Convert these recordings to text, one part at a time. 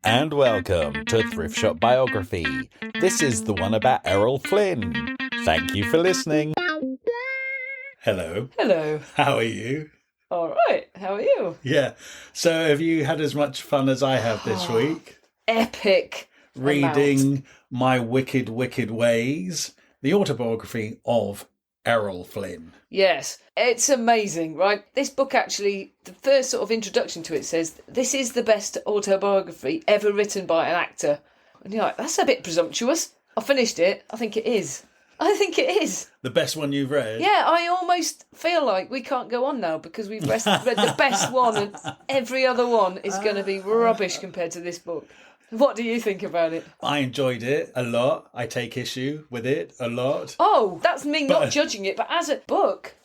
And welcome to Thrift Shop Biography. This is the one about Errol Flynn. Thank you for listening. Hello. Hello. How are you? All right. How are you? Yeah. So have you had as much fun as I have this week? Epic. Reading My Wicked, Wicked Ways, the autobiography of Errol Flynn. Yes. It's amazing, right? This book actually, the first sort of introduction to it says, this is the best autobiography ever written by an actor. And you're like, that's a bit presumptuous. I finished it. I think it is. The best one you've read? Yeah, I almost feel like we can't go on now because we've read the best one and every other one is going to be rubbish compared to this book. What do you think about it? I enjoyed it a lot. I take issue with it a lot. Oh, that's me not judging it, but as a book...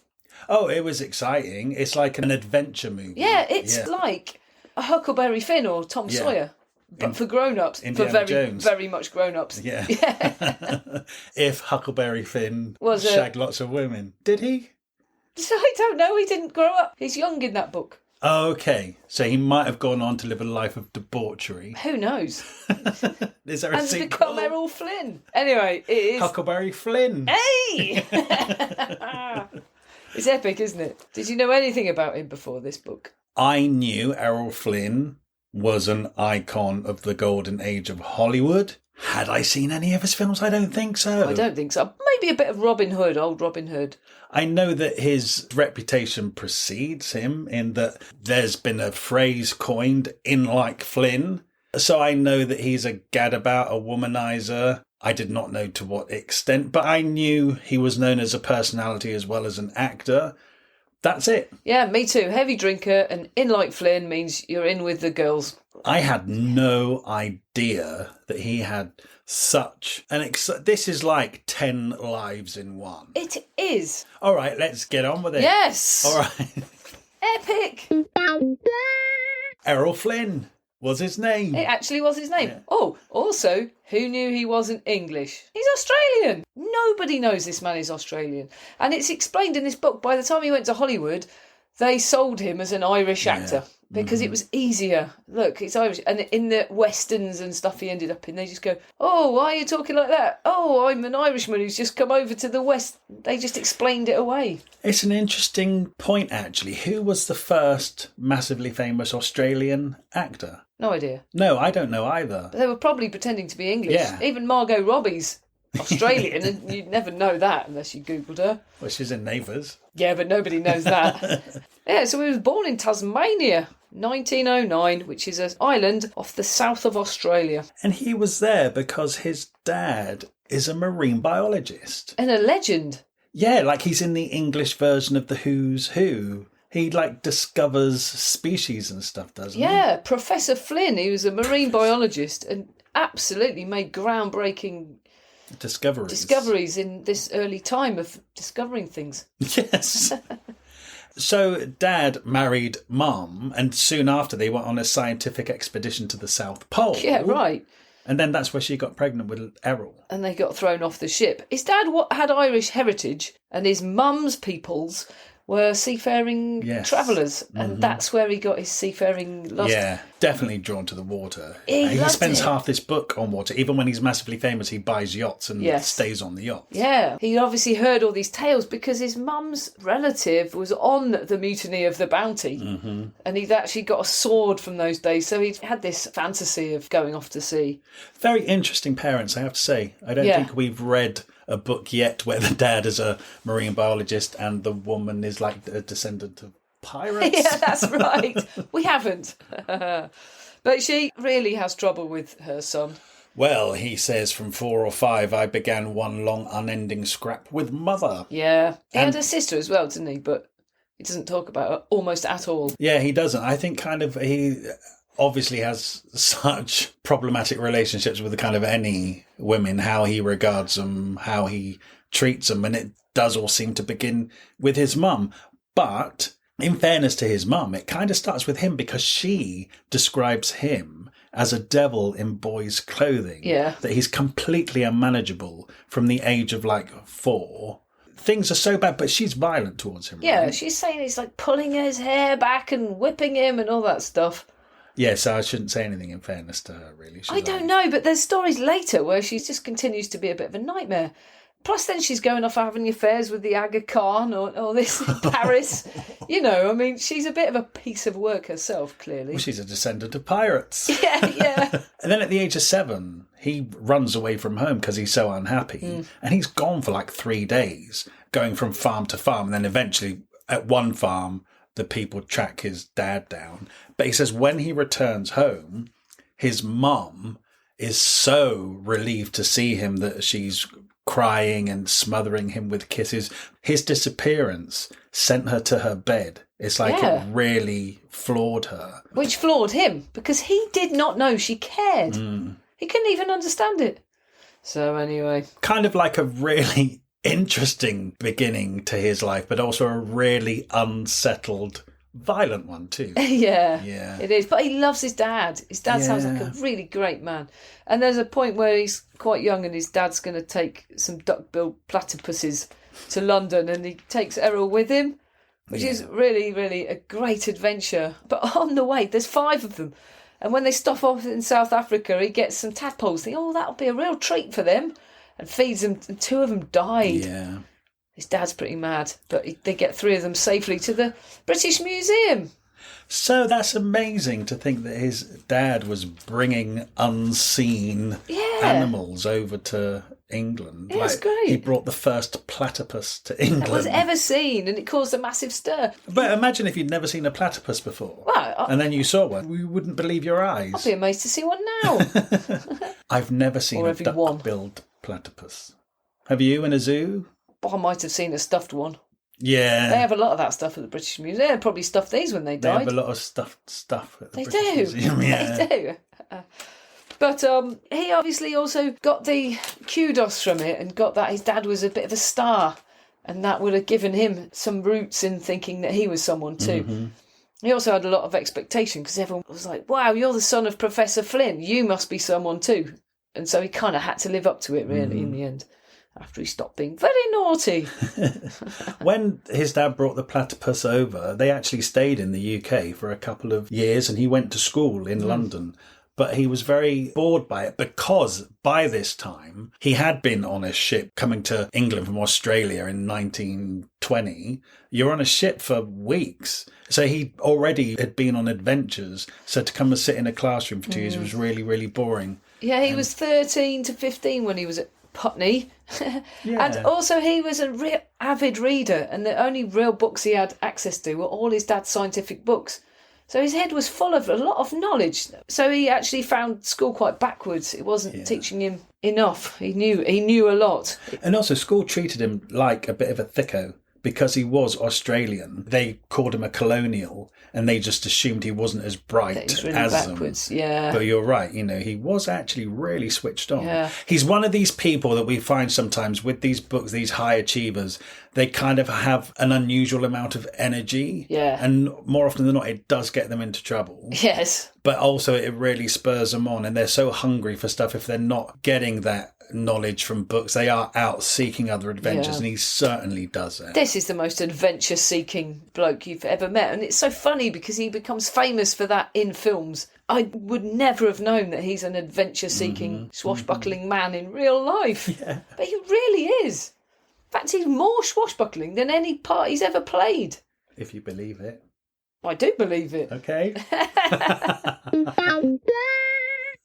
Oh, it was exciting. It's like an adventure movie. Yeah, it's like a Huckleberry Finn or Tom Sawyer. But for grown-ups. Indiana For Jones. very much grown-ups. Yeah. If Huckleberry Finn Was shagged lots of women. Did he? So I don't know. He didn't grow up. He's young in that book. Oh, okay. So he might have gone on to live a life of debauchery. Who knows? Is there a And sequel? become Errol Flynn. Anyway, it is... Huckleberry Flynn. Hey! It's epic, isn't it? Did you know anything about him before this book? I knew Errol Flynn was an icon of the golden age of Hollywood. Had I seen any of his films? I don't think so. I don't think so. Maybe a bit of Robin Hood, old Robin Hood. I know that his reputation precedes him in that there's been a phrase coined, in like Flynn. So I know that he's a gadabout, a womanizer. I did not know to what extent, but I knew he was known as a personality as well as an actor. That's it. Yeah, me too. Heavy drinker, and in like Flynn means you're in with the girls. I had no idea that he had such an... This is like 10 lives in one. It is. All right, let's get on with it. Yes. All right. Epic. Errol Flynn was his name. It actually was his name. Yeah. Oh, also, who knew he wasn't English? He's Australian. Nobody knows this man is Australian. And it's explained in this book, by the time he went to Hollywood, they sold him as an Irish actor because it was easier. Look, it's Irish. And in the westerns and stuff he ended up in, they just go, oh, why are you talking like that? Oh, I'm an Irishman who's just come over to the West. They just explained it away. It's an interesting point, actually. Who was the first massively famous Australian actor? No idea. No, I don't know either. But they were probably pretending to be English. Yeah. Even Margot Robbie's Australian, and you'd never know that unless you Googled her. Well, she's in Neighbours. Yeah, but nobody knows that. Yeah, so he was born in Tasmania, 1909, which is an island off the south of Australia. And he was there because his dad is a marine biologist. And a legend. Yeah, like he's in the English version of the Who's Who. He, discovers species and stuff, doesn't he? Yeah, Professor Flynn, he was a marine biologist and absolutely made groundbreaking discoveries in this early time of discovering things. Yes. So Dad married Mum, and soon after they went on a scientific expedition to the South Pole. Yeah, right. And then that's where she got pregnant with Errol. And they got thrown off the ship. His dad had Irish heritage, and his mum's peoples were seafaring travellers, and that's where he got his seafaring lust. Yeah, definitely drawn to the water. He spends half this book on water. Even when he's massively famous, he buys yachts and stays on the yachts. Yeah, he obviously heard all these tales because his mum's relative was on the mutiny of the Bounty, and he'd actually got a sword from those days, so he had this fantasy of going off to sea. Very interesting parents, I have to say. I don't think we've read a book yet where the dad is a marine biologist and the woman is like a descendant of pirates. Yeah, that's right. We haven't. But she really has trouble with her son. Well, he says from 4 or 5, I began one long unending scrap with mother. Yeah. He had a sister as well, didn't he? But he doesn't talk about her almost at all. Yeah, he doesn't. I think he obviously has such problematic relationships with kind of any women, how he regards them, how he treats them, and it does all seem to begin with his mum. But in fairness to his mum, it kind of starts with him because she describes him as a devil in boy's clothing. Yeah. That he's completely unmanageable from the age of 4. Things are so bad, but she's violent towards him. Yeah, right? she's saying he's pulling his hair back and whipping him and all that stuff. Yeah, so I shouldn't say anything in fairness to her, really. I don't know, but there's stories later where she just continues to be a bit of a nightmare. Plus, then she's going off having affairs with the Aga Khan or this in Paris. You know, I mean, she's a bit of a piece of work herself, clearly. Well, she's a descendant of pirates. Yeah. And then at the age of 7, he runs away from home because he's so unhappy. And he's gone for like 3 days, going from farm to farm. And then eventually, at one farm, the people track his dad down. But he says when he returns home, his mum is so relieved to see him that she's crying and smothering him with kisses. His disappearance sent her to her bed. It's like it really floored her. Which floored him, because he did not know she cared. He couldn't even understand it. So anyway. Kind of like a really interesting beginning to his life, but also a really unsettled, violent one too. Yeah, it is. But he loves his dad. His dad sounds like a really great man. And there's a point where he's quite young and his dad's going to take some duck-billed platypuses to London, and he takes Errol with him, which is really, really a great adventure. But on the way, there's 5 of them. And when they stop off in South Africa, he gets some tadpoles. Think, that'll be a real treat for them. And feeds them, and 2 of them died. Yeah. His dad's pretty mad, but they get 3 of them safely to the British Museum. So that's amazing to think that his dad was bringing unseen animals over to England. Yeah, that's great. He brought the first platypus to England. That was ever seen, and it caused a massive stir. But imagine if you'd never seen a platypus before. Well, and then you saw one. You wouldn't believe your eyes. I'll be amazed to see one now. I've never seen a duck-billed platypus. Have you in a zoo? I might have seen a stuffed one. Yeah. They have a lot of that stuff at the British Museum. They probably stuffed these when they died. They have a lot of stuffed stuff at the British do. Museum. Yeah. They do. But he obviously also got the kudos from it and got that his dad was a bit of a star, and that would have given him some roots in thinking that he was someone too. Mm-hmm. He also had a lot of expectation because everyone was like, wow, you're the son of Professor Flynn. You must be someone too. And so he kind of had to live up to it, really, in the end, after he stopped being very naughty. When his dad brought the platypus over, they actually stayed in the UK for a couple of years, and he went to school in London. But he was very bored by it because by this time he had been on a ship coming to England from Australia in 1920. You're on a ship for weeks. So he already had been on adventures. So to come and sit in a classroom for 2 years was really, really boring. Yeah, he was 13 to 15 when he was at Putney. And also he was a avid reader, and the only real books he had access to were all his dad's scientific books. So his head was full of a lot of knowledge. So he actually found school quite backwards. It wasn't teaching him enough. He knew a lot. And also school treated him like a bit of a thicko because he was Australian. They called him a colonial, and they just assumed he wasn't as bright really as backwards. them. Yeah. But you're right, he was actually really switched on. Yeah. He's one of these people that we find sometimes with these books, these high achievers, they kind of have an unusual amount of energy. Yeah. And more often than not, it does get them into trouble. Yes. But also it really spurs them on, and they're so hungry for stuff. If they're not getting that knowledge from books, they are out seeking other adventures, and he certainly does that. This is the most adventure-seeking bloke you've ever met, and it's so funny because he becomes famous for that in films. I would never have known that he's an adventure-seeking, swashbuckling man in real life. Yeah. But he really is. In fact, he's more swashbuckling than any part he's ever played. If you believe it. I do believe it. Okay.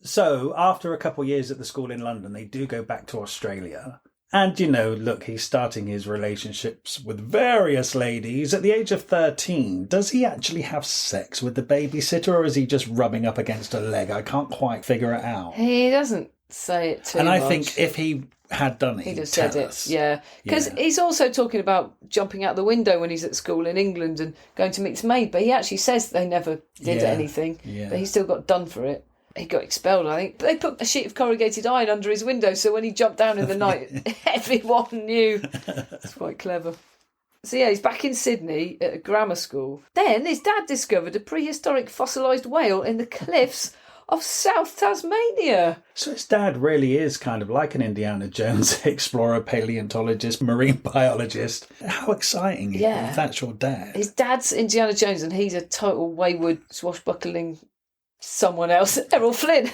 So, after a couple of years at the school in London, they do go back to Australia. And, look, he's starting his relationships with various ladies. At the age of 13, does he actually have sex with the babysitter, or is he just rubbing up against her leg? I can't quite figure it out. He doesn't say it too much. And I think if he had done it, he'd have said it. Yeah. Because he's also talking about jumping out the window when he's at school in England and going to meet his maid. But he actually says they never did anything. Yeah. But he still got done for it. He got expelled, I think. But they put a sheet of corrugated iron under his window, so when he jumped down in the night, everyone knew. It's quite clever. So he's back in Sydney at a grammar school. Then his dad discovered a prehistoric fossilised whale in the cliffs of South Tasmania. So his dad really is kind of like an Indiana Jones explorer, paleontologist, marine biologist. How exciting if that's your dad. His dad's Indiana Jones, and he's a total wayward, swashbuckling someone else, Errol Flynn.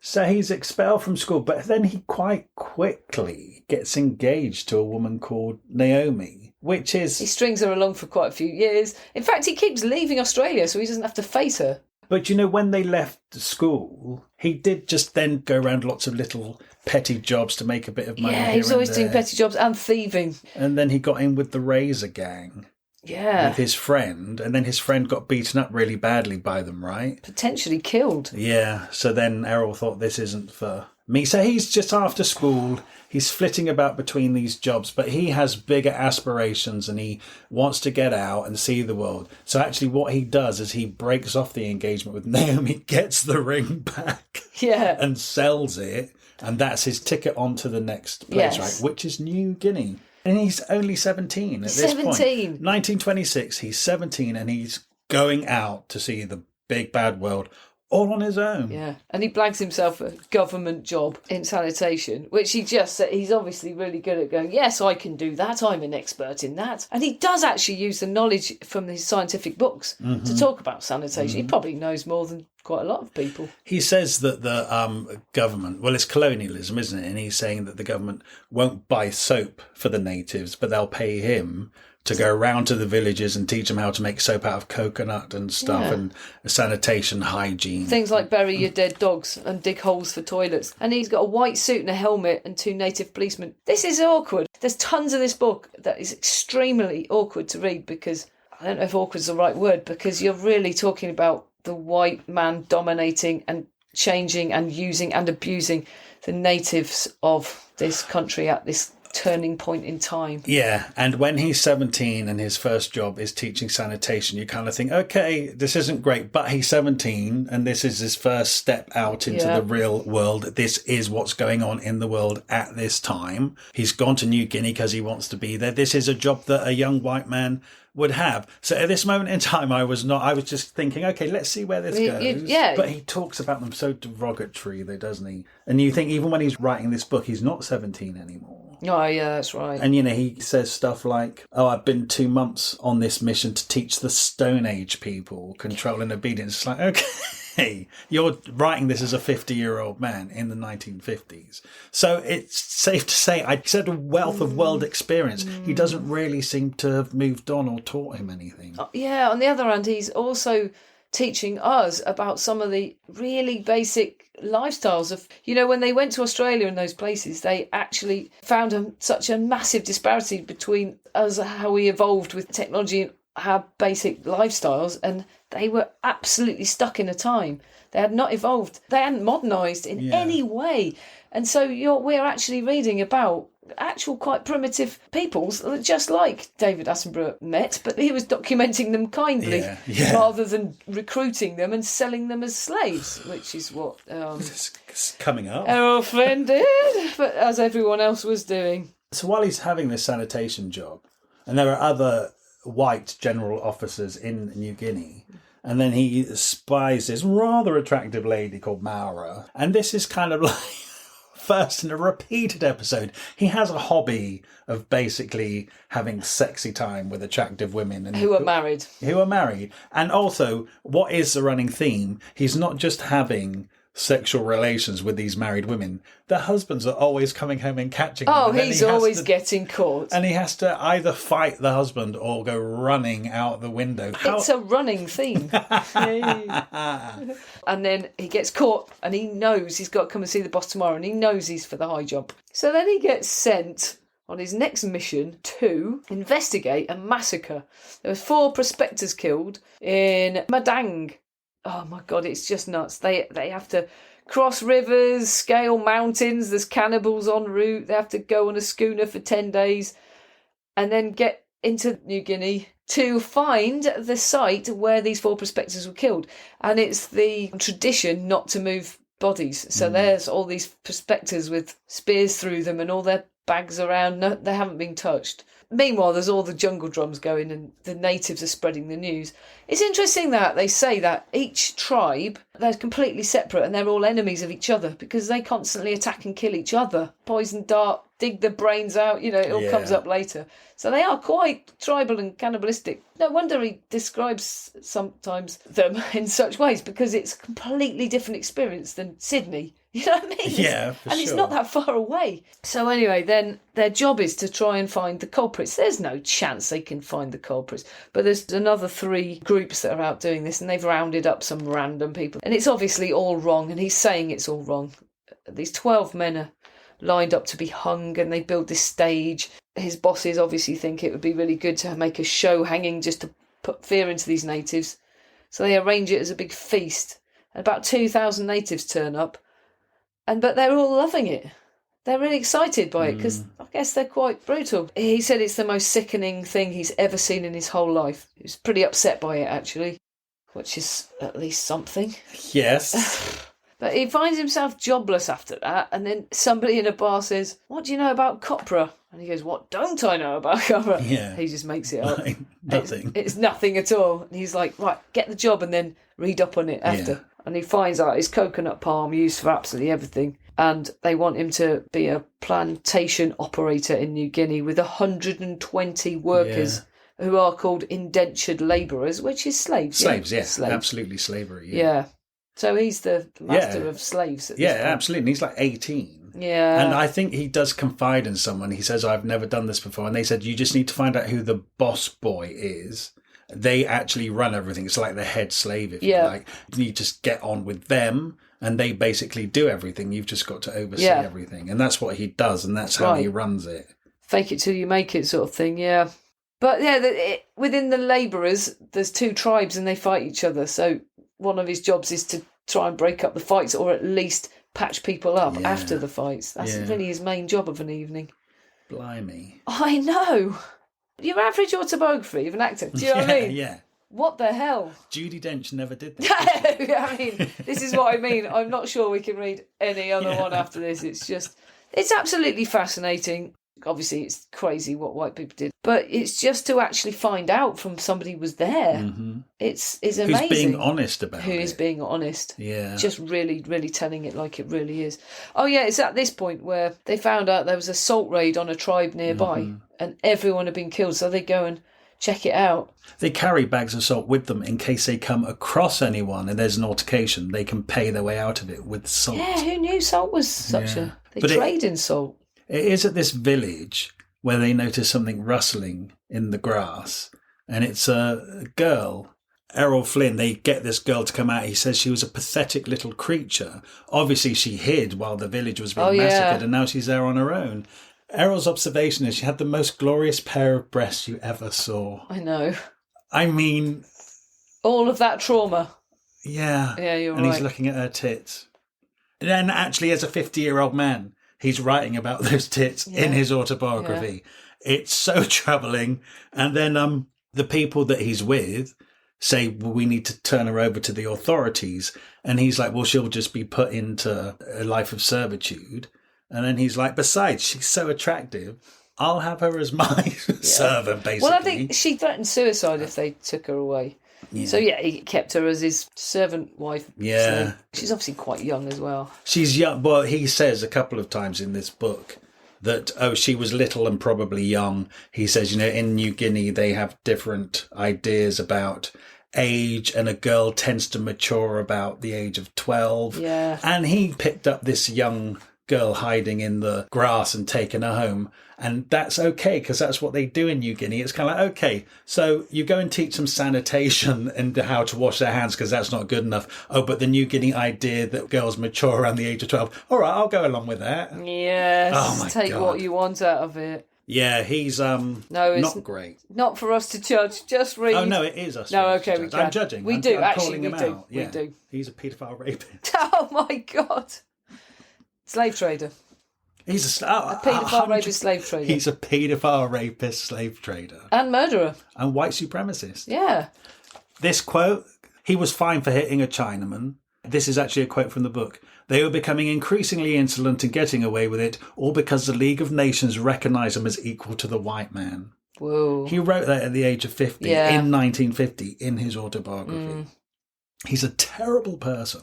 So he's expelled from school, but then he quite quickly gets engaged to a woman called Naomi, which is... He strings her along for quite a few years. In fact, he keeps leaving Australia so he doesn't have to face her. But, when they left school, he did just then go around lots of little petty jobs to make a bit of money. Yeah, he was always doing petty jobs and thieving. And then he got in with the Razor Gang. Yeah. With his friend, and then his friend got beaten up really badly by them, right? Potentially killed. Yeah, so then Errol thought, this isn't for me. So he's just after school, he's flitting about between these jobs, but he has bigger aspirations and he wants to get out and see the world. So actually what he does is he breaks off the engagement with Naomi, gets the ring back, and sells it, and that's his ticket on to the next place, right? Which is New Guinea. And he's only 17 at this point. 1926, he's 17 and he's going out to see the big bad world all on his own. Yeah, and he blags himself a government job in sanitation, which he's obviously really good at going, yes, I can do that, I'm an expert in that. And he does actually use the knowledge from his scientific books to talk about sanitation. He probably knows more than quite a lot of people. He says that the government, well, it's colonialism, isn't it? And he's saying that the government won't buy soap for the natives, but they'll pay him to go around to the villages and teach them how to make soap out of coconut and stuff, and sanitation, hygiene. Things like bury your dead dogs and dig holes for toilets. And he's got a white suit and a helmet and 2 native policemen. This is awkward. There's tons of this book that is extremely awkward to read because, I don't know if awkward is the right word, because you're really talking about the white man dominating and changing and using and abusing the natives of this country at this turning point in time. Yeah, and when he's 17 and his first job is teaching sanitation, you kind of think, okay, this isn't great, but he's 17 and this is his first step out into the real world. This is what's going on in the world at this time. He's gone to New Guinea because he wants to be there. This is a job that a young white man would have. So at this moment in time, I was just thinking, okay, let's see where this goes. But he talks about them so derogatory, though, doesn't he? And you think even when he's writing this book, he's not 17 anymore. Oh, yeah, that's right. And, he says stuff like, I've been 2 months on this mission to teach the Stone Age people control and obedience. It's like, okay, you're writing this as a 50-year-old man in the 1950s. So it's safe to say, I said a wealth of world experience. He doesn't really seem to have moved on or taught him anything. Yeah, on the other hand, he's also teaching us about some of the really basic lifestyles of, when they went to Australia and those places, they actually found such a massive disparity between us, how we evolved with technology and our basic lifestyles, and they were absolutely stuck in a time. They had not evolved. They hadn't modernised in any way. And so we're actually reading about actual quite primitive peoples, just like David Attenborough met, but he was documenting them kindly rather than recruiting them and selling them as slaves, which is what it's coming up. Errol Flynn did, but as everyone else was doing. So while he's having this sanitation job, and there are other white general officers in New Guinea, and then he spies this rather attractive lady called Maura, and this is kind of like first in a repeated episode. He has a hobby of basically having sexy time with attractive women and who are married. And also, what is the running theme? He's not just having sexual relations with these married women. Their husbands are always coming home and catching them. Oh, he's always getting caught. And he has to either fight the husband or go running out the window. It's a running theme. And then he gets caught and he knows he's got to come and see the boss tomorrow, and he knows he's for the high job. So then he gets sent on his next mission to investigate a massacre. There were 4 prospectors killed in Madang. Oh my God, it's just nuts. They have to cross rivers, scale mountains. There's cannibals en route. They have to go on a schooner for 10 days and then get into New Guinea to find the site where these 4 prospectors were killed. And it's the tradition not to move bodies. So there's all these prospectors with spears through them and all their bags around. No, they haven't been touched. Meanwhile, there's all the jungle drums going and the natives are spreading the news. It's interesting that they say that each tribe, they're completely separate and they're all enemies of each other because they constantly attack and kill each other. Poison dart, dig the brains out, it all comes up later. So they are quite tribal and cannibalistic. No wonder he describes sometimes them in such ways because it's a completely different experience than Sydney. You know what I mean? Yeah, for and sure. It's not that far away. So anyway, then their job is to try and find the culprits. There's no chance they can find the culprits. But there's another 3 groups that are out doing this and they've rounded up some random people. And it's obviously all wrong and he's saying it's all wrong. These 12 men are lined up to be hung and they build this stage. His bosses obviously think it would be really good to make a show hanging just to put fear into these natives. So they arrange it as a big feast. And about 2,000 natives turn up. But they're all loving it. They're really excited by it because I guess they're quite brutal. He said it's the most sickening thing he's ever seen in his whole life. He was pretty upset by it, actually, which is at least something. Yes. But he finds himself jobless after that, and then somebody in a bar says, "What do you know about copra?" And he goes, "What don't I know about copra?" Yeah. He just makes it up. Nothing. It's nothing at all. And he's like, "Right, get the job and then read up on it after." Yeah. And he finds out it's coconut palm used for absolutely everything. And they want him to be a plantation operator in New Guinea with 120 workers who are called indentured labourers, which is slaves. Slaves, yes. Absolutely slavery. Yeah. So he's the master of slaves at this point. Absolutely. And he's like 18. Yeah. And I think he does confide in someone. He says, "I've never done this before." And they said, "You just need to find out who the boss boy is." They actually run everything. It's like the head slave, if you like. You just get on with them and they basically do everything. You've just got to oversee everything. And that's what he does. And that's how he runs it. Fake it till you make it sort of thing, yeah. But within the labourers, there's 2 tribes and they fight each other. So one of his jobs is to try and break up the fights or at least patch people up after the fights. That's really his main job of an evening. Blimey. I know. Your average autobiography of an actor. Do you know what I mean? Yeah. What the hell? Judi Dench never did that. I mean, this is what I mean. I'm not sure we can read any other one after this. It's absolutely fascinating. Obviously, it's crazy what white people did. But it's just to actually find out from somebody who was there. Mm-hmm. It's amazing. Who's being honest about it. Who is being honest. Yeah. Just really, really telling it like it really is. Oh, yeah, it's at this point where they found out there was a salt raid on a tribe nearby and everyone had been killed. So they go and check it out. They carry bags of salt with them in case they come across anyone and there's an altercation. They can pay their way out of it with salt. Yeah, who knew salt was such a... They trade in salt. It is at this village where they notice something rustling in the grass, and it's a girl, Errol Flynn. They get this girl to come out. He says she was a pathetic little creature. Obviously, she hid while the village was being massacred, and now she's there on her own. Errol's observation is she had the most glorious pair of breasts you ever saw. I know. I mean... all of that trauma. Yeah. Yeah, you're right. And he's looking at her tits. And then actually, as a 50-year-old man... he's writing about those tits in his autobiography. Yeah. It's so troubling. And then the people that he's with say, well, we need to turn her over to the authorities. And he's like, well, she'll just be put into a life of servitude. And then he's like, besides, she's so attractive, I'll have her as my servant, basically. Well, I think she threatened suicide if they took her away. Yeah. So, he kept her as his servant wife. Yeah. So she's obviously quite young as well. She's young. Well, he says a couple of times in this book that, she was little and probably young. He says, in New Guinea, they have different ideas about age, and a girl tends to mature about the age of 12. Yeah. And he picked up this young girl hiding in the grass and taken her home. And that's okay, because that's what they do in New Guinea. It's kind of like, okay, so you go and teach them sanitation and how to wash their hands because that's not good enough. Oh, but the New Guinea idea that girls mature around the age of 12. All right, I'll go along with that. Yes, oh my take God. What you want out of it. Yeah, he's not great. Not for us to judge, just read. Oh, no, it is us. No, okay, we can. I'm judging. We I'm do, actually, we do. out. Yeah. We do. He's a paedophile rapist. Oh, my God. Slave trader. He's a paedophile rapist slave trader. He's a paedophile rapist slave trader. And murderer. And white supremacist. Yeah. This quote, he was fined for hitting a Chinaman. This is actually a quote from the book. They were becoming increasingly insolent and getting away with it, all because the League of Nations recognised them as equal to the white man. Whoa. He wrote that at the age of 50 Yeah. in 1950 in his autobiography. He's a terrible person,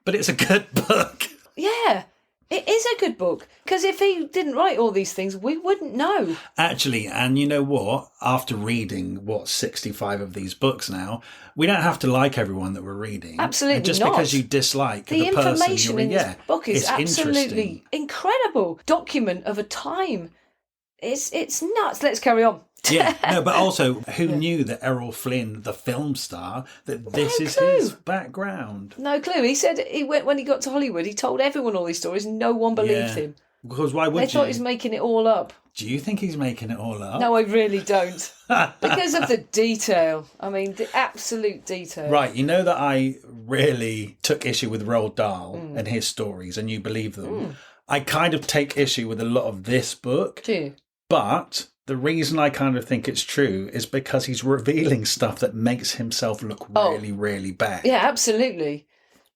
but it's a good book. Yeah, it is a good book. Because if he didn't write all these things, we wouldn't know. Actually, and you know what? After reading, 65 of these books now, we don't have to like everyone that we're reading. Absolutely and just not. because you dislike The person information you're in this book is it's absolutely incredible. Document of a time. It's nuts. Let's carry on. Yeah, no, but also, who knew that Errol Flynn, the film star, that this is his background? No clue. He said when he got to Hollywood, he told everyone all these stories and no one believed him. Because why would They thought he was making it all up. Do you think he's making it all up? No, I really don't. Because of the detail. I mean, the absolute detail. Right, you know that I really took issue with Roald Dahl and his stories, and you believe them. I kind of take issue with a lot of this book. Do you? But the reason I kind of think it's true is because he's revealing stuff that makes himself look really, really bad. Yeah, absolutely.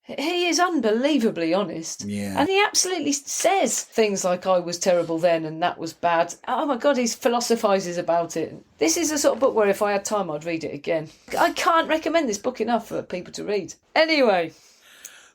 He is unbelievably honest. Yeah. And he absolutely says things like, I was terrible then and that was bad. Oh my God, he philosophises about it. This is the sort of book where if I had time, I'd read it again. I can't recommend this book enough for people to read. Anyway.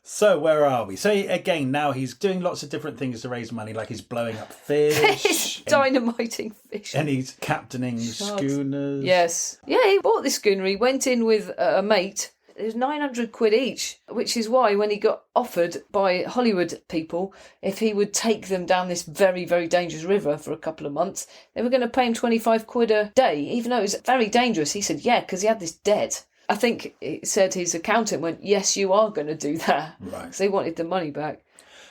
So where are we? So again, now he's doing lots of different things to raise money, like he's blowing up fish. He's dynamiting fish. And he's captaining schooners. Yes. Yeah, he bought this schooner. He went in with a mate. It was 900 quid each, which is why when he got offered by Hollywood people if he would take them down this very, very dangerous river for a couple of months, they were going to pay him 25 quid a day, even though it was very dangerous. He said, yeah, because he had this debt. I think it said his accountant went, yes, you are going to do that. Right. Because they wanted the money back.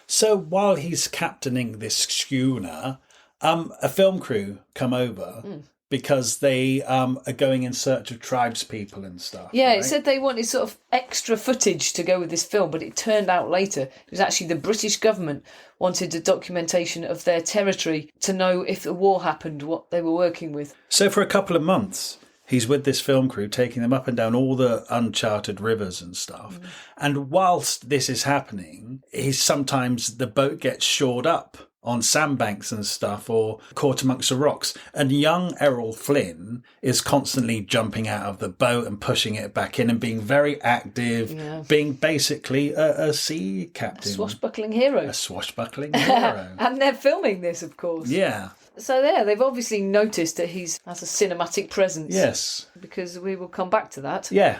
So while he's captaining this schooner, a film crew come over because they are going in search of tribespeople and stuff. Yeah, right? It said they wanted sort of extra footage to go with this film, but it turned out later it was actually the British government wanted a documentation of their territory to know if a war happened, what they were working with. So for a couple of months, he's with this film crew, taking them up and down all the uncharted rivers and stuff. And whilst this is happening, sometimes the boat gets shored up on sandbanks and stuff or caught amongst the rocks. And young Errol Flynn is constantly jumping out of the boat and pushing it back in and being very active, being basically a sea captain. A swashbuckling hero. A swashbuckling hero. And they're filming this, of course. Yeah. So they've obviously noticed that he has a cinematic presence. Yes. Because we will come back to that. Yeah.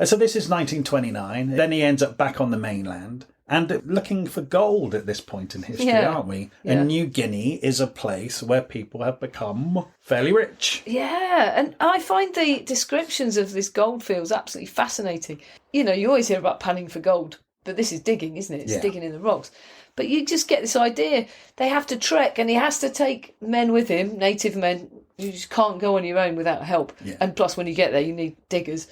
So this is 1929. Then he ends up back on the mainland and looking for gold at this point in history, aren't we? Yeah. And New Guinea is a place where people have become fairly rich. Yeah, and I find the descriptions of this gold fields absolutely fascinating. You know, you always hear about panning for gold, but this is digging, isn't it? It's digging in the rocks. But you just get this idea. They have to trek and he has to take men with him, native men. You just can't go on your own without help. Yeah. And plus, when you get there, you need diggers.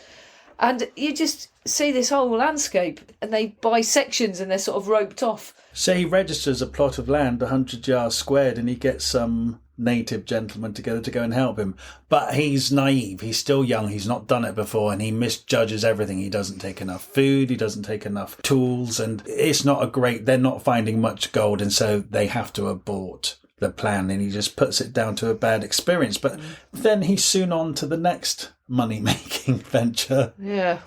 And you just see this whole landscape and they buy sections and they're sort of roped off. So he registers a plot of land 100 yards squared and he gets some native gentlemen together to go and help him. But he's naive. He's still young. He's not done it before and he misjudges everything. He doesn't take enough food. He doesn't take enough tools and it's not they're not finding much gold and so they have to abort the plan and he just puts it down to a bad experience. But then he's soon on to the next money-making venture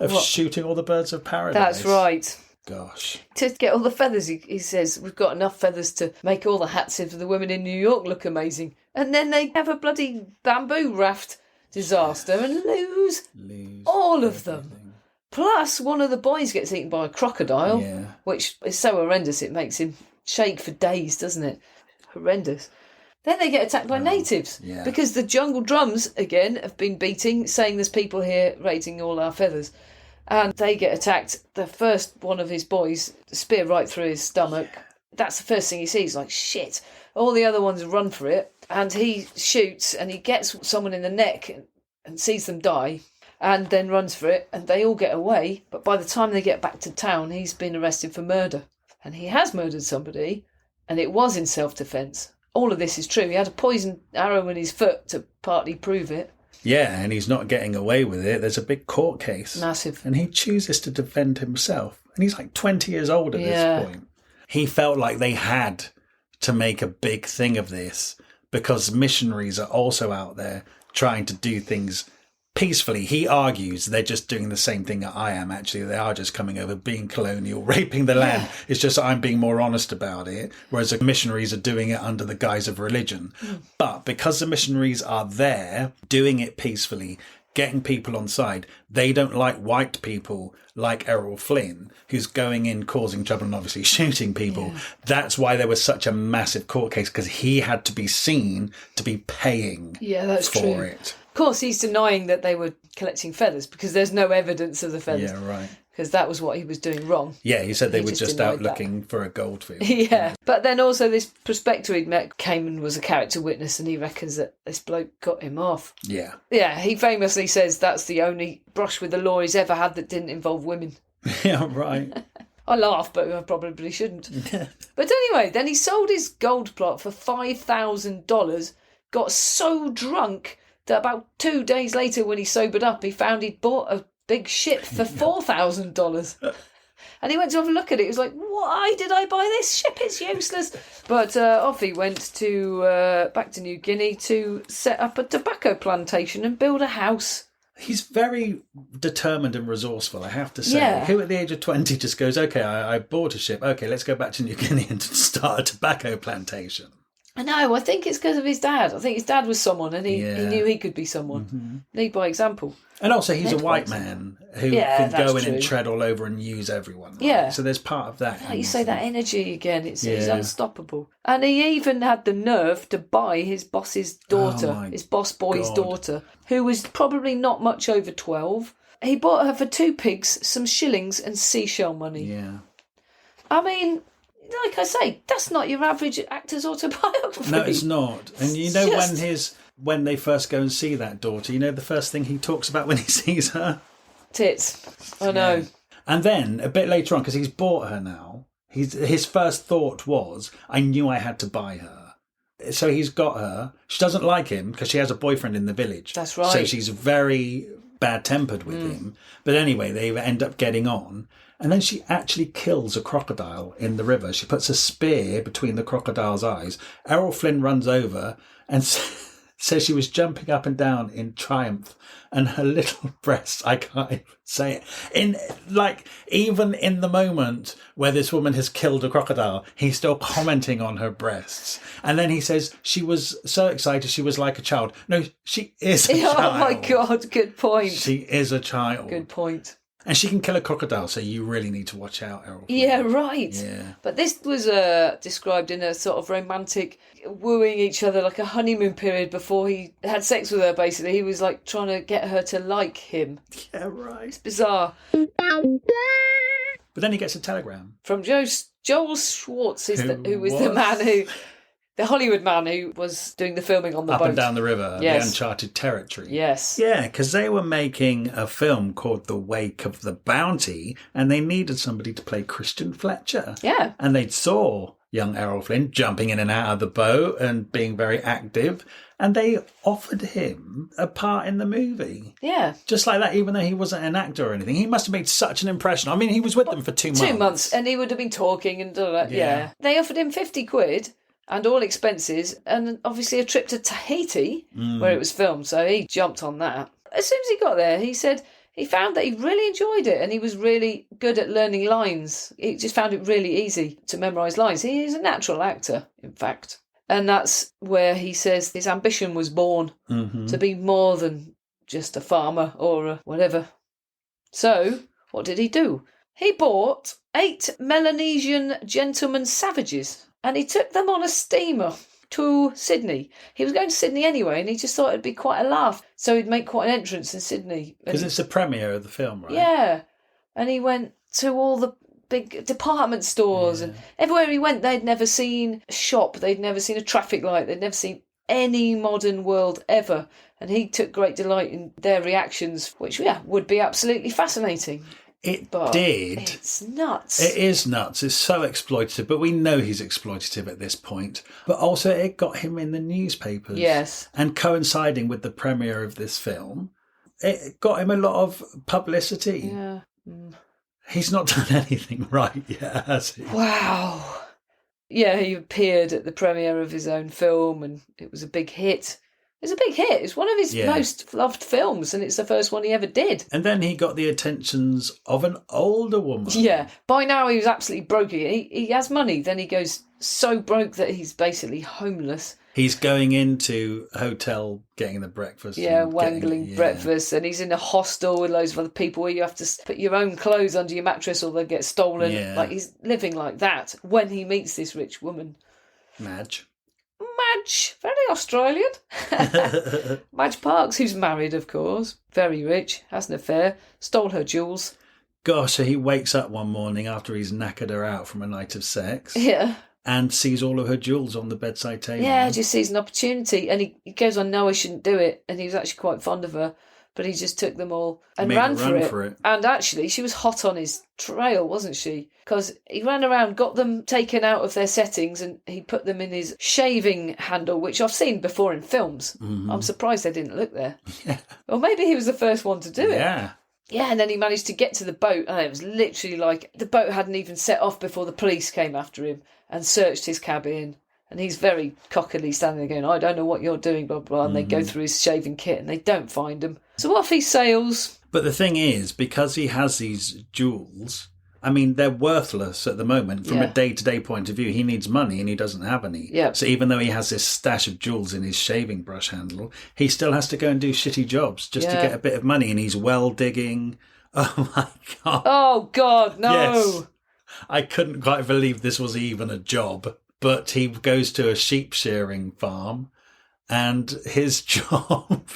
of shooting all the birds of paradise. That's right. Gosh. To get all the feathers, he says, we've got enough feathers to make all the hats of the women in New York look amazing. And then they have a bloody bamboo raft disaster and lose all of them. Plus, one of the boys gets eaten by a crocodile, which is so horrendous it makes him shake for days, doesn't it? Horrendous. Then they get attacked by natives because the jungle drums, again, have been beating, saying there's people here raiding all our feathers. And they get attacked. The first one of his boys, spear right through his stomach. That's the first thing he sees, like, shit. All the other ones run for it. And he shoots and he gets someone in the neck and sees them die and then runs for it. And they all get away. But by the time they get back to town, he's been arrested for murder. And he has murdered somebody. And it was in self-defence. All of this is true. He had a poisoned arrow in his foot to partly prove it. Yeah, and he's not getting away with it. There's a big court case. Massive. And he chooses to defend himself. And he's like 20 years old at this point. He felt like they had to make a big thing of this because missionaries are also out there trying to do things peacefully. He argues they're just doing the same thing that I am, actually. They are just coming over, being colonial, raping the land. Yeah. It's just I'm being more honest about it, whereas the missionaries are doing it under the guise of religion. But because the missionaries are there, doing it peacefully, getting people on side, they don't like white people like Errol Flynn, who's going in, causing trouble and obviously shooting people. Yeah. That's why there was such a massive court case, because he had to be seen to be paying for it. Of course, he's denying that they were collecting feathers because there's no evidence of the feathers. Yeah, right. Because that was what he was doing wrong. Yeah, he said they were just out looking for a goldfield. Yeah. But then also this prospector he'd met came and was a character witness, and he reckons that this bloke got him off. Yeah. Yeah, he famously says that's the only brush with the law he's ever had that didn't involve women. Yeah, right. I laugh, but I probably shouldn't. But anyway, then he sold his gold plot for $5,000, got so drunk that about 2 days later when he sobered up, he found he'd bought a big ship for $4,000. And he went to have a look at it. He was like, why did I buy this ship? It's useless. But off he went to back to New Guinea to set up a tobacco plantation and build a house. He's very determined and resourceful, I have to say. Yeah. Who at the age of 20 just goes, okay, I bought a ship. Okay, let's go back to New Guinea and start a tobacco plantation. I know, I think it's because of his dad. I think his dad was someone and he knew he could be someone. Lead by example. And also he's a white man who can go in and tread all over and use everyone. Right? Yeah. So there's part of that. Like you say, that energy again, it's unstoppable. And he even had the nerve to buy his boss's daughter, his boss boy's daughter, who was probably not much over 12. He bought her for 2 pigs, some shillings and seashell money. Yeah. I mean, like I say, that's not your average actor's autobiography. No, it's not. And you know when they first go and see that daughter, you know the first thing he talks about when he sees her? Tits. I know. Yeah. And then a bit later on, because he's bought her now, his first thought was, I knew I had to buy her. So he's got her. She doesn't like him because she has a boyfriend in the village. That's right. So she's very bad-tempered with him. But anyway, they end up getting on. And then she actually kills a crocodile in the river. She puts a spear between the crocodile's eyes. Errol Flynn runs over and says she was jumping up and down in triumph. And her little breasts, I can't even say it. Even in the moment where this woman has killed a crocodile, he's still commenting on her breasts. And then he says she was so excited she was like a child. No, she is a child. Oh my God, good point. She is a child. Good point. And she can kill a crocodile, so you really need to watch out, Errol Flynn. Yeah, right. Yeah. But this was described in a sort of romantic, wooing each other, like a honeymoon period before he had sex with her, basically. He was like trying to get her to like him. Yeah, right. It's bizarre. But then he gets a telegram. From Joel Schwartz, who was the man who... The Hollywood man who was doing the filming on the boat. Up and down the river, the uncharted territory. Yes. Yeah, because they were making a film called The Wake of the Bounty, and they needed somebody to play Christian Fletcher. Yeah. And they saw young Errol Flynn jumping in and out of the boat and being very active, and they offered him a part in the movie. Yeah. Just like that, even though he wasn't an actor or anything. He must have made such an impression. I mean, he was with them for 2 months. 2 months, and he would have been talking and yeah. They offered him 50 quid. And all expenses, and obviously a trip to Tahiti, where it was filmed, so he jumped on that. As soon as he got there, he said he found that he really enjoyed it, and he was really good at learning lines. He just found it really easy to memorise lines. He is a natural actor, in fact. And that's where he says his ambition was born, to be more than just a farmer or whatever. So, what did he do? He bought 8 Melanesian gentleman savages, and he took them on a steamer to Sydney. He was going to Sydney anyway, and he just thought it'd be quite a laugh. So he'd make quite an entrance in Sydney. Because it's the premiere of the film, right? Yeah. And he went to all the big department stores, and everywhere he went, they'd never seen a shop, they'd never seen a traffic light, they'd never seen any modern world ever. And he took great delight in their reactions, which, would be absolutely fascinating. But did. It's nuts. It is nuts. It's so exploitative, but we know he's exploitative at this point. But also it got him in the newspapers. Yes. And coinciding with the premiere of this film, it got him a lot of publicity. Yeah. He's not done anything right yet, has he? Wow. Yeah, he appeared at the premiere of his own film and it was a big hit. It's a big hit. It's one of his most loved films, and it's the first one he ever did. And then he got the attentions of an older woman. Yeah. By now he was absolutely broke. He has money. Then he goes so broke that he's basically homeless. He's going into a hotel, getting the breakfast. Yeah, wangling breakfast. And he's in a hostel with loads of other people where you have to put your own clothes under your mattress or they'll get stolen. Yeah. Like, he's living like that when he meets this rich woman. Madge, very Australian. Madge Parks, who's married, of course. Very rich, has an affair, stole her jewels. Gosh, so he wakes up one morning after he's knackered her out from a night of sex. Yeah. And sees all of her jewels on the bedside table. Yeah, just sees an opportunity. And he goes on, no, I shouldn't do it. And he was actually quite fond of her. But he just took them all and ran for it. And actually, she was hot on his trail, wasn't she? Because he ran around, got them taken out of their settings, and he put them in his shaving handle, which I've seen before in films. Mm-hmm. I'm surprised they didn't look there. Yeah. Or maybe he was the first one to do it. Yeah. Yeah, and then he managed to get to the boat, and it was literally like the boat hadn't even set off before the police came after him and searched his cabin. And he's very cockily standing there going, I don't know what you're doing, blah, blah. And they go through his shaving kit and they don't find him. So off he sails. But the thing is, because he has these jewels, I mean, they're worthless at the moment from a day-to-day point of view. He needs money and he doesn't have any. Yeah. So even though he has this stash of jewels in his shaving brush handle, he still has to go and do shitty jobs just to get a bit of money. And he's well digging. Oh, my God. Oh, God, no. Yes. I couldn't quite believe this was even a job. But he goes to a sheep shearing farm and his job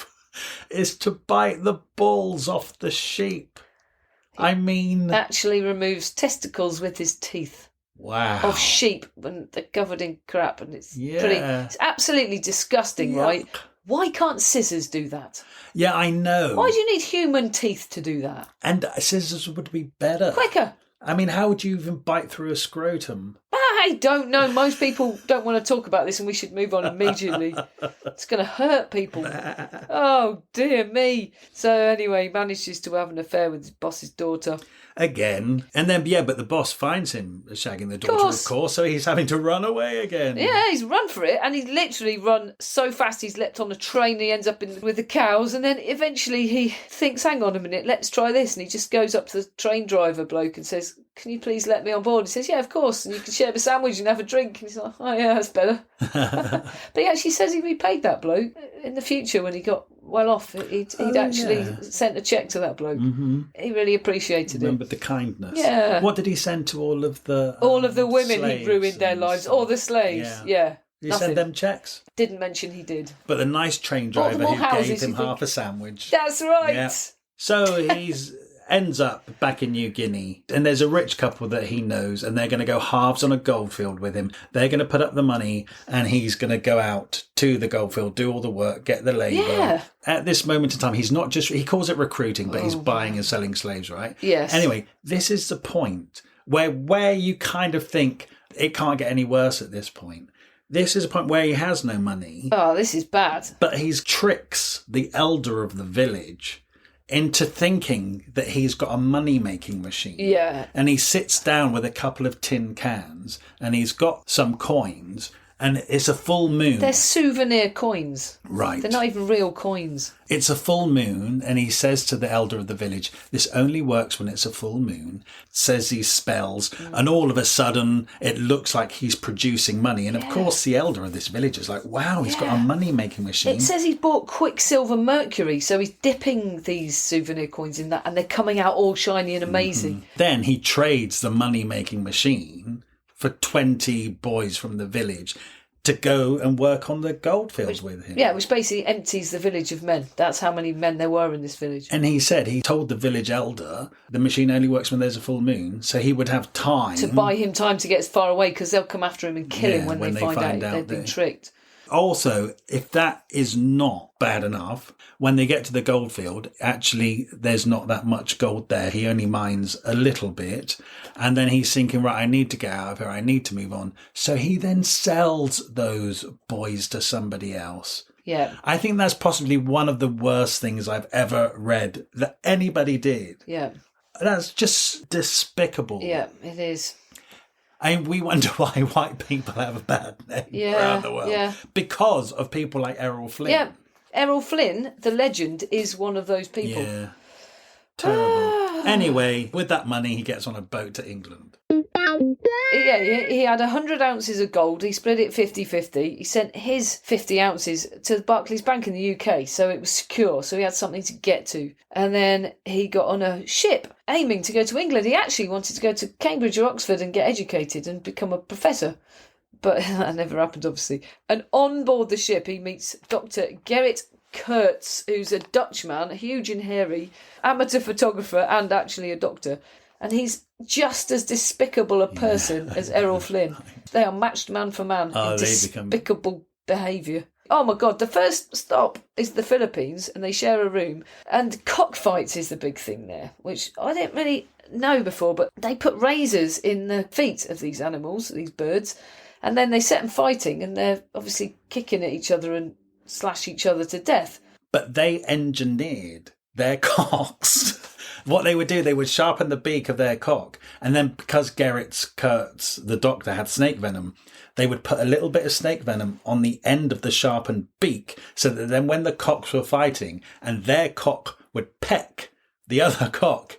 is to bite the balls off the sheep. I mean... Actually removes testicles with his teeth. Wow. Of sheep when they're covered in crap. And it's it's absolutely disgusting, right? Why can't scissors do that? Yeah, I know. Why do you need human teeth to do that? And scissors would be better. Quicker. I mean, how would you even bite through a scrotum? I don't know. Most people don't want to talk about this and we should move on immediately. It's going to hurt people. Oh, dear me. So anyway, he manages to have an affair with his boss's daughter. Again. And then, but the boss finds him shagging the daughter, of course, so he's having to run away again. Yeah, he's run for it, and he's literally run so fast he's leapt on a train, he ends up with the cows, and then eventually he thinks, hang on a minute, let's try this, and he just goes up to the train driver bloke and says, can you please let me on board? He says, yeah, of course, and you can share a sandwich and have a drink. And he's like, oh yeah, that's better. But he actually says he repaid that bloke in the future when he got well off. He'd actually sent a cheque to that bloke. Mm-hmm. He really appreciated it. Remembered the kindness. Yeah. What did he send to all of the women he ruined their lives, all the slaves. Yeah. Did he send them cheques? Didn't mention he did. But the nice train driver who gave him half a sandwich. That's right. Yeah. So he's ends up back in New Guinea, and there's a rich couple that he knows, and they're going to go halves on a goldfield with him. They're going to put up the money, and he's going to go out to the goldfield, do all the work, get the labour. Yeah. At this moment in time, he's not just, he calls it recruiting, but he's buying and selling slaves, right? Yes. Anyway, this is the point where you kind of think it can't get any worse at this point. This is a point where he has no money. Oh, this is bad. But he tricks the elder of the village into thinking that he's got a money-making machine. Yeah. And he sits down with a couple of tin cans and he's got some coins and it's a full moon. They're souvenir coins. Right. They're not even real coins. It's a full moon and he says to the elder of the village, this only works when it's a full moon, says these spells, and all of a sudden it looks like he's producing money. And of course the elder of this village is like, wow, he's got a money-making machine. It says he's bought quicksilver mercury, so he's dipping these souvenir coins in that and they're coming out all shiny and amazing. Mm-hmm. Then he trades the money-making machine for 20 boys from the village to go and work on the goldfields with him. Yeah, which basically empties the village of men. That's how many men there were in this village. And he told the village elder, the machine only works when there's a full moon, so he would have time. To buy him time to get as far away, because they'll come after him and kill him when they find out they've been tricked. Also, if that is not bad enough, when they get to the goldfield, actually, there's not that much gold there. He only mines a little bit. And then he's thinking, right, I need to get out of here. I need to move on. So he then sells those boys to somebody else. Yeah. I think that's possibly one of the worst things I've ever read that anybody did. Yeah. That's just despicable. Yeah, it is. And we wonder why white people have a bad name around the world. Yeah. Because of people like Errol Flynn. Yeah. Errol Flynn, the legend, is one of those people. Yeah. Terrible. Anyway, with that money, he gets on a boat to England. Yeah, he had 100 ounces of gold. He split it 50-50. He sent his 50 ounces to Barclays Bank in the UK, so it was secure, so he had something to get to. And then he got on a ship aiming to go to England. He actually wanted to go to Cambridge or Oxford and get educated and become a professor. But that never happened, obviously. And on board the ship, he meets Dr. Gerrit Kurtz, who's a Dutchman, huge and hairy, amateur photographer and actually a doctor. And he's just as despicable a person as Errol Flynn. They are matched man for man in despicable behaviour. Oh my God, the first stop is the Philippines and they share a room. And cockfights is the big thing there, which I didn't really know before, but they put razors in the feet of these animals, these birds, and then they set them fighting and they're obviously kicking at each other and slash each other to death. But they engineered their cocks. What they would do, they would sharpen the beak of their cock. And then because Gerrit Kurtz, the doctor, had snake venom, they would put a little bit of snake venom on the end of the sharpened beak so that then when the cocks were fighting and their cock would peck the other cock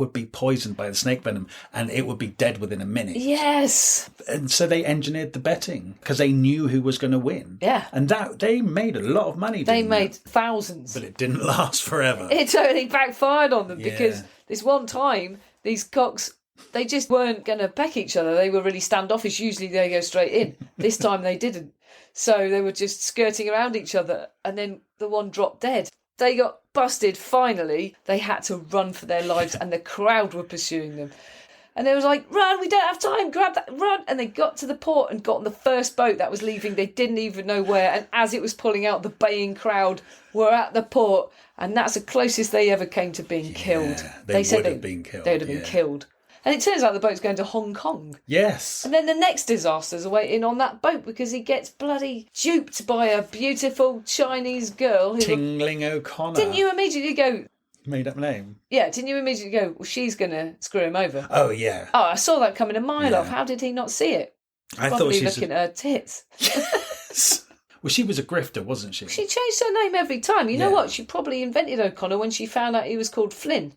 would be poisoned by the snake venom and it would be dead within a minute. Yes. And so they engineered the betting because they knew who was going to win. Yeah. And that they made a lot of money doing They made thousands. But it didn't last forever. It totally backfired on them because this one time, these cocks, they just weren't going to peck each other. They were really standoffish. Usually they go straight in. This time they didn't. So they were just skirting around each other and then the one dropped dead. They got busted finally. They had to run for their lives and the crowd were pursuing them. And they was like, run, we don't have time, grab that, run. And they got to the port and got on the first boat that was leaving. They didn't even know where. And as it was pulling out, the baying crowd were at the port. And that's the closest they ever came to being killed. They would have been killed. They would have been killed. And it turns out the boat's going to Hong Kong. Yes. And then the next disaster's awaiting on that boat because he gets bloody duped by a beautiful Chinese girl. Tingling O'Connor. Didn't you immediately go... Made up name. Yeah, didn't you immediately go, well, she's going to screw him over? Oh, yeah. Oh, I saw that coming a mile off. How did he not see it? I Probably thought she was looking at her tits. Yes. Well, she was a grifter, wasn't she? She changed her name every time. You know what? She probably invented O'Connor when she found out he was called Flynn.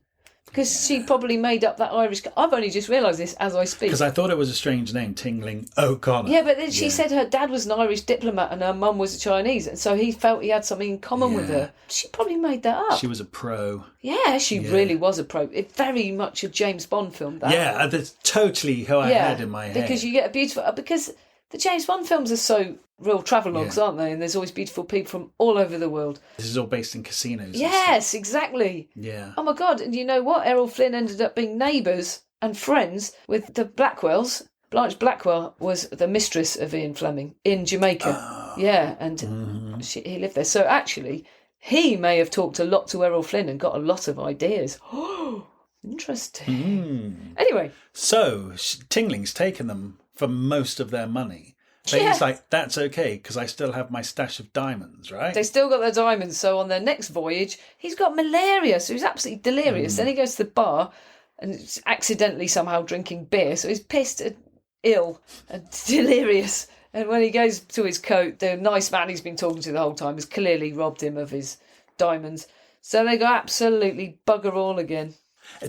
Because she probably made up that Irish... I've only just realised this as I speak. Because I thought it was a strange name, Tingling O'Connor. Yeah, but then she said her dad was an Irish diplomat and her mum was a Chinese, and so he felt he had something in common with her. She probably made that up. She was a pro. Yeah, she really was a pro. It very much a James Bond film, that. Yeah, that's totally who I had in my head. Because you get a beautiful... Because the James Bond films are so real travelogues, aren't they? And there's always beautiful people from all over the world. This is all based in casinos. Yes, exactly. Yeah. Oh my God, and you know what? Errol Flynn ended up being neighbours and friends with the Blackwells. Blanche Blackwell was the mistress of Ian Fleming in Jamaica. Yeah, and he lived there. So actually, he may have talked a lot to Errol Flynn and got a lot of ideas. Oh, interesting. Anyway. So, Tingling's taken them for most of their money. But he's like, that's okay, because I still have my stash of diamonds, right? They still got their diamonds, so on their next voyage, he's got malaria, so he's absolutely delirious. Then he goes to the bar and is accidentally somehow drinking beer, so he's pissed and ill and delirious. And when he goes to his coat, the nice man he's been talking to the whole time has clearly robbed him of his diamonds. So they go absolutely bugger all again.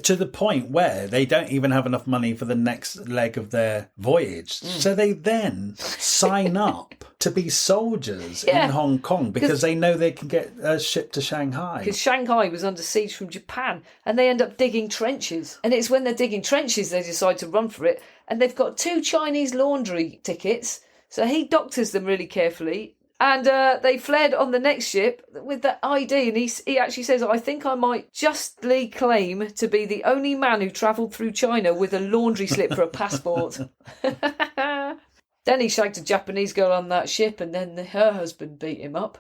To the point where they don't even have enough money for the next leg of their voyage. So they then sign up to be soldiers in Hong Kong because they know they can get a ship to Shanghai. Because Shanghai was under siege from Japan and they end up digging trenches. And it's when they're digging trenches they decide to run for it. And they've got 2 Chinese laundry tickets. So he doctors them really carefully. And they fled on the next ship with the ID. And he actually says, I think I might justly claim to be the only man who travelled through China with a laundry slip for a passport. Then he shagged a Japanese girl on that ship and then her husband beat him up.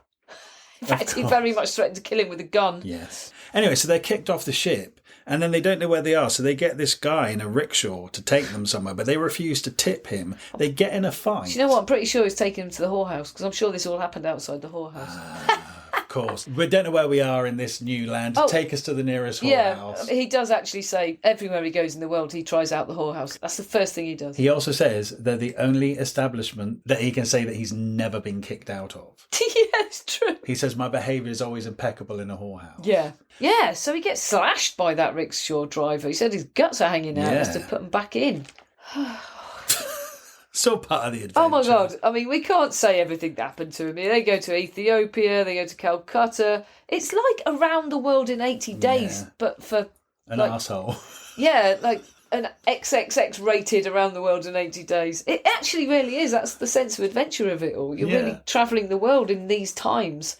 In fact, he very much threatened to kill him with a gun. Yes. Anyway, so they're kicked off the ship. And then they don't know where they are, so they get this guy in a rickshaw to take them somewhere, but they refuse to tip him. They get in a fight. Do you know what? I'm pretty sure he's taking him to the whorehouse, because I'm sure this all happened outside the whorehouse. Of course. We don't know where we are in this new land. Take us to the nearest whorehouse. Yeah, he does actually say everywhere he goes in the world, he tries out the whorehouse. That's the first thing he does. He also says they're the only establishment that he can say that he's never been kicked out of. Yeah, it's true. He says, my behaviour is always impeccable in a whorehouse. Yeah. Yeah, so he gets slashed by that rickshaw driver. He said his guts are hanging out as to put him back in. Still part of the adventure. Oh my God. I mean, we can't say everything that happened to him. They go to Ethiopia, they go to Calcutta. It's like Around the World in 80 Days, but for... An arsehole. Yeah, like an XXX rated Around the World in 80 Days. It actually really is. That's the sense of adventure of it all. You're really travelling the world in these times.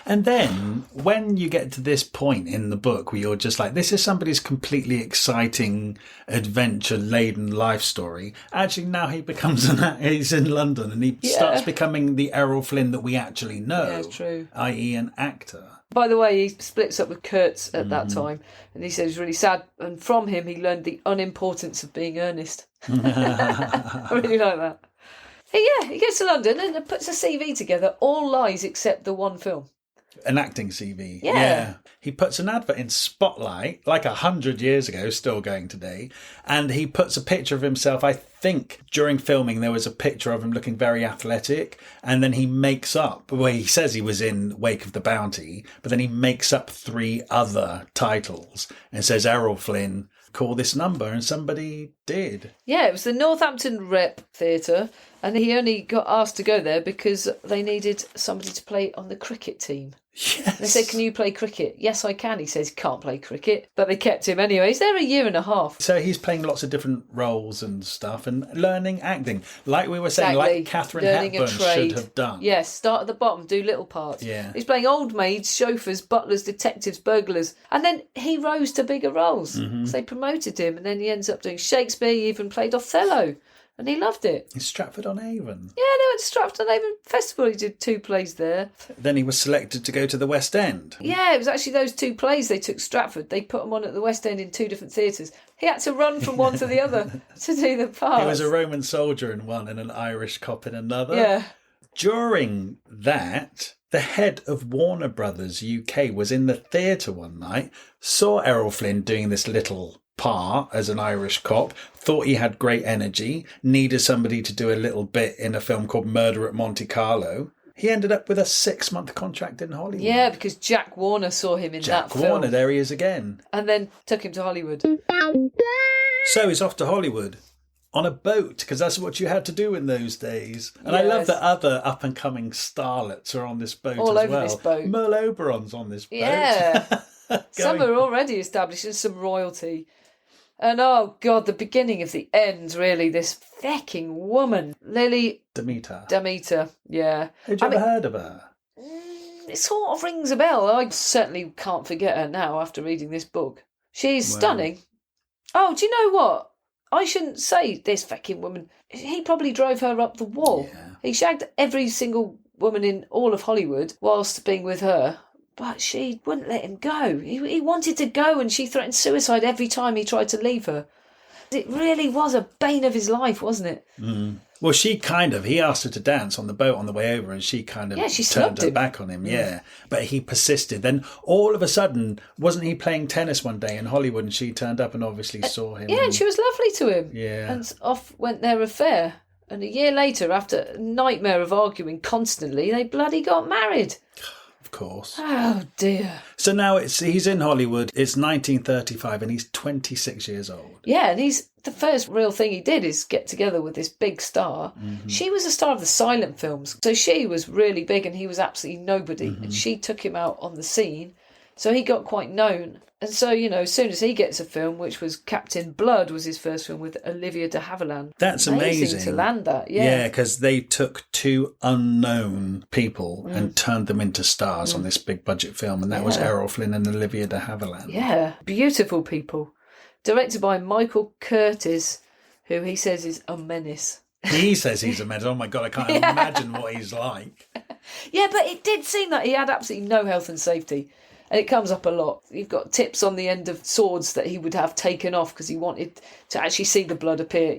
And then when you get to this point in the book where you're just like, this is somebody's completely exciting, adventure-laden life story. Actually, now he becomes he's in London and he starts becoming the Errol Flynn that we actually know. Yeah, true. I.e. an actor. By the way, he splits up with Kurtz at that time, and he said he was really sad. And from him, he learned the unimportance of being earnest. I really like that. He goes to London and puts a CV together, all lies except the one film. An acting CV. Yeah. He puts an advert in Spotlight, like 100 years ago, still going today. And he puts a picture of himself. I think during filming, there was a picture of him looking very athletic. And then he makes up, well, he says he was in Wake of the Bounty, but then he makes up 3 other titles and says, Errol Flynn, call this number. And somebody did. Yeah, it was the Northampton Rep Theatre. And he only got asked to go there because they needed somebody to play on the cricket team. Yes. They said, can you play cricket? Yes, I can. He says, can't play cricket. But they kept him anyway. He's there a year and a half. So he's playing lots of different roles and stuff and learning acting. Like we were saying, like Catherine Hepburn should have done. Yes, start at the bottom, do little parts. Yeah. He's playing old maids, chauffeurs, butlers, detectives, burglars. And then he rose to bigger roles. So they promoted him and then he ends up doing Shakespeare. He even played Othello. And he loved it. In Stratford-on-Avon. Yeah, they went to Stratford-on-Avon Festival. He did 2 plays there. Then he was selected to go to the West End. Yeah, it was actually those 2 plays they took Stratford. They put him on at the West End in 2 different theatres. He had to run from one to the other to do the part. He was a Roman soldier in one and an Irish cop in another. Yeah. During that, the head of Warner Brothers UK was in the theatre one night, saw Errol Flynn doing this little part as an Irish cop, thought he had great energy, needed somebody to do a little bit in a film called Murder at Monte Carlo. He ended up with a 6-month contract in Hollywood. Yeah, because Jack Warner saw him in that film. Jack Warner, there he is again. And then took him to Hollywood. So he's off to Hollywood on a boat, because that's what you had to do in those days. And Yes. I love that other up-and-coming starlets are on this boat All as over well. this boat. Merle Oberon's on this boat. Yeah. Some are already established and some royalty. And oh God, the beginning of the end, really, this fecking woman, Lily Demeter, yeah. Had you ever heard of her? It sort of rings a bell. I certainly can't forget her now after reading this book. She's stunning. Oh, do you know what? I shouldn't say this fecking woman. He probably drove her up the wall. Yeah. He shagged every single woman in all of Hollywood whilst being with her. But she wouldn't let him go. He wanted to go and she threatened suicide every time he tried to leave her. It really was a bane of his life, wasn't it? Mm. Well, he asked her to dance on the boat on the way over and she kind of turned her back on him, yeah. But he persisted. Then all of a sudden, wasn't he playing tennis one day in Hollywood and she turned up and obviously saw him? Yeah, and she was lovely to him. Yeah. And off went their affair. And a year later, after a nightmare of arguing constantly, they bloody got married. Of course. Oh dear. So now he's in Hollywood. It's 1935 and he's 26 years old. Yeah, and the first real thing he did is get together with this big star. Mm-hmm. She was a star of the silent films. So she was really big and he was absolutely nobody. Mm-hmm. And she took him out on the scene. So he got quite known. And so, as soon as he gets a film, which was Captain Blood, was his first film with Olivia de Havilland. That's amazing to land that, yeah. Yeah, because they took 2 unknown people and turned them into stars on this big budget film. And that was Errol Flynn and Olivia de Havilland. Yeah, beautiful people. Directed by Michael Curtis, who he says is a menace. He says he's a menace. Oh my God, I can't imagine what he's like. Yeah, but it did seem that he had absolutely no health and safety. And it comes up a lot. You've got tips on the end of swords that he would have taken off because he wanted to actually see the blood appear,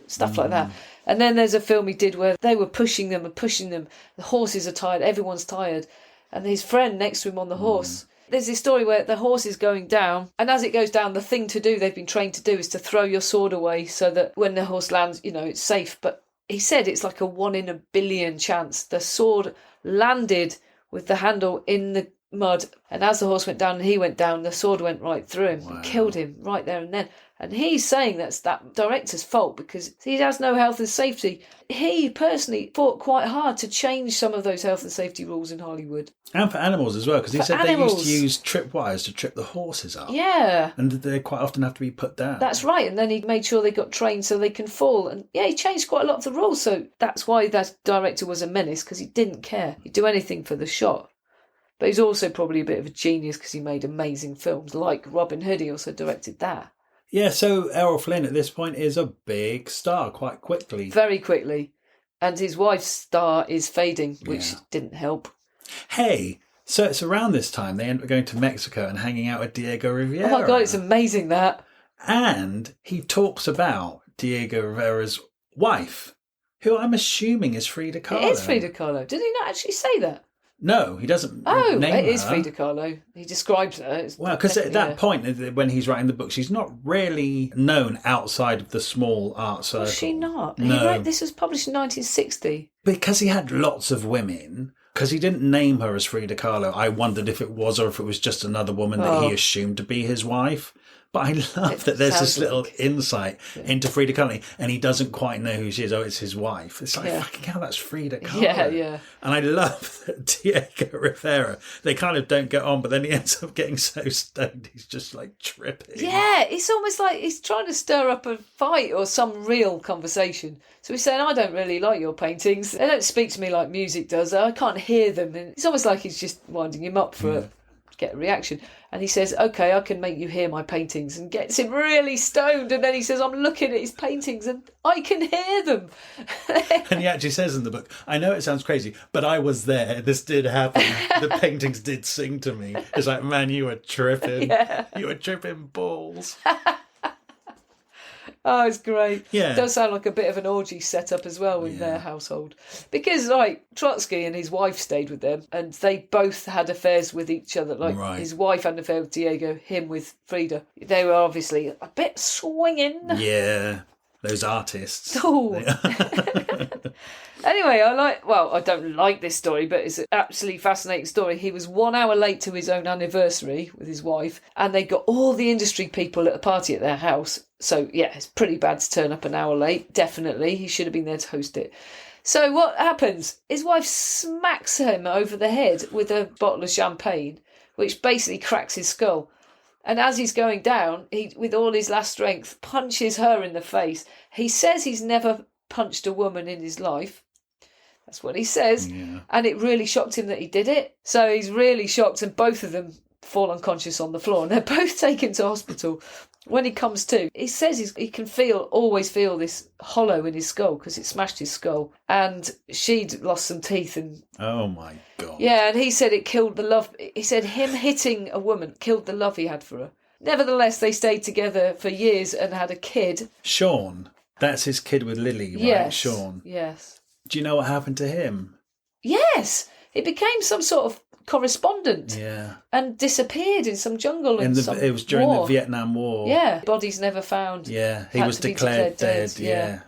stuff like that. And then there's a film he did where they were pushing them. The horses are tired. Everyone's tired. And his friend next to him on the horse. There's this story where the horse is going down. And as it goes down, the thing to do they've been trained to do is to throw your sword away so that when the horse lands, it's safe. But he said it's like a 1 in a billion chance. The sword landed with the handle in the mud, and as the horse went down and he went down, the sword went right through him and killed him right there and then. And he's saying that's that director's fault because he has no health and safety. He personally fought quite hard to change some of those health and safety rules in Hollywood. And for animals as well, because he said they used to use tripwires to trip the horses up. Yeah. And they quite often have to be put down. That's right. And then he made sure they got trained so they can fall. And yeah, he changed quite a lot of the rules. So that's why that director was a menace, because he didn't care. He'd do anything for the shot. But he's also probably a bit of a genius because he made amazing films like Robin Hood. He also directed that. Yeah, so Errol Flynn at this point is a big star quite quickly. Very quickly. And his wife's star is fading, which didn't help. Hey, so it's around this time they end up going to Mexico and hanging out with Diego Rivera. Oh my God, it's amazing that. And he talks about Diego Rivera's wife, who I'm assuming is Frida Kahlo. It is Frida Kahlo. Did he not actually say that? No, he doesn't name her. It is Frida Kahlo. He describes her. Well, because at that point, when he's writing the book, she's not really known outside of the small art circle. Was she not? No. This was published in 1960. Because he had lots of women, because he didn't name her as Frida Kahlo, I wondered if it was or if it was just another woman that he assumed to be his wife. But I love that there's this little insight into Frida Kahlo, and he doesn't quite know who she is. Oh, it's his wife. It's like, fucking hell, that's Frida Kahlo. Yeah, yeah. And I love that Diego Rivera, they kind of don't get on, but then he ends up getting so stoned, he's just like tripping. Yeah, it's almost like he's trying to stir up a fight or some real conversation. So he's saying, I don't really like your paintings. They don't speak to me like music does. I can't hear them. And it's almost like he's just winding him up for get a reaction. And he says, okay, I can make you hear my paintings, and gets him really stoned. And then he says, I'm looking at his paintings and I can hear them. And he actually says in the book, I know it sounds crazy, but I was there. This did happen. The paintings did sing to me. It's like, man, you were tripping. Yeah. You were tripping balls. Oh, it's great. Yeah. It does sound like a bit of an orgy set up as well in their household. Because, like, Trotsky and his wife stayed with them, and they both had affairs with each other. Like, his wife had an affair with Diego, him with Frida. They were obviously a bit swinging. Yeah. Those artists. Oh. Anyway, I don't like this story, but it's an absolutely fascinating story. He was 1 hour late to his own anniversary with his wife, and they got all the industry people at a party at their house. So, yeah, it's pretty bad to turn up an hour late. Definitely. He should have been there to host it. So what happens? His wife smacks him over the head with a bottle of champagne, which basically cracks his skull. And as he's going down, he, with all his last strength, punches her in the face. He says he's never punched a woman in his life. That's what he says. Yeah. And it really shocked him that he did it. So he's really shocked, and both of them fall unconscious on the floor. And they're both taken to hospital. When he comes to, he says he can always feel this hollow in his skull because it smashed his skull. And she'd lost some teeth. And oh, my God. Yeah, and he said it killed the love. He said him hitting a woman killed the love he had for her. Nevertheless, they stayed together for years and had a kid. Sean. That's his kid with Lily, right? Yes. Sean. Yes. Do you know what happened to him? Yes. He became some sort of correspondent. Yeah. And disappeared in some jungle it was during the Vietnam War. Yeah. Bodies never found. Yeah. He was declared dead. Yeah.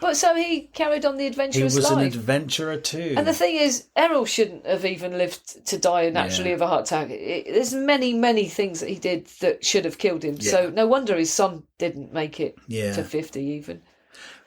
But so he carried on the adventurous life. He was an adventurer too. And the thing is, Errol shouldn't have even lived to die naturally of a heart attack. There's many, many things that he did that should have killed him. Yeah. So no wonder his son didn't make it to 50 even.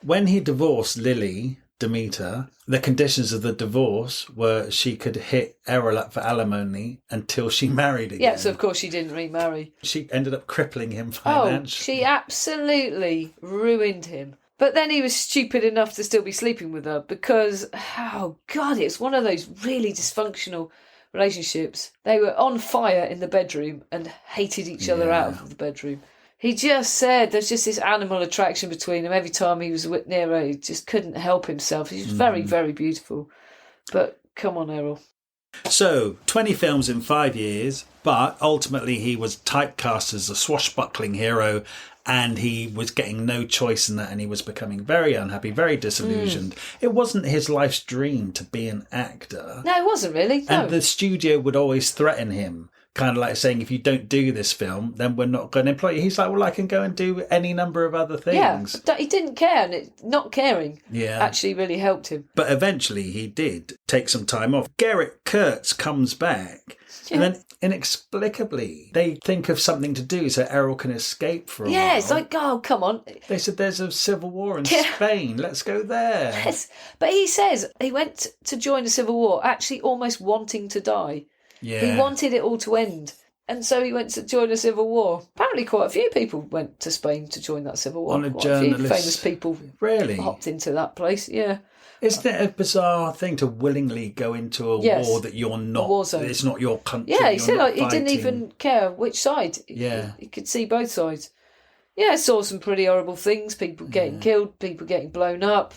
When he divorced Lily, Demeter, the conditions of the divorce were she could hit Errol up for alimony until she married again. Yeah, so of course she didn't remarry. She ended up crippling him financially. Oh, she absolutely ruined him. But then he was stupid enough to still be sleeping with her because, oh God, it's one of those really dysfunctional relationships. They were on fire in the bedroom and hated each other out of the bedroom. He just said there's just this animal attraction between them. Every time he was near her, he just couldn't help himself. He's very, very beautiful. But come on, Errol. So, 20 films in 5 years, but ultimately he was typecast as a swashbuckling hero, and he was getting no choice in that, and he was becoming very unhappy, very disillusioned. It wasn't his life's dream to be an actor. No, it wasn't really. No. And the studio would always threaten him kind of like saying, if you don't do this film, then we're not going to employ you. He's like, well, I can go and do any number of other things. Yeah, but he didn't care, and not caring actually really helped him. But eventually he did take some time off. Garrett Kurtz comes back, and then inexplicably they think of something to do so Errol can escape for a while. Yeah, it's like, oh, come on. They said there's a civil war in Spain. Let's go there. Yes, but he says he went to join the civil war actually almost wanting to die. Yeah. He wanted it all to end. And so he went to join the civil war. Apparently quite a few people went to Spain to join that civil war. A few journalist. famous people really hopped into that place, yeah. Isn't it a bizarre thing to willingly go into a war that you're not? War zone. It's not your country. Yeah, he said like he didn't even care which side. Yeah. He could see both sides. Yeah, saw some pretty horrible things. People getting killed, people getting blown up.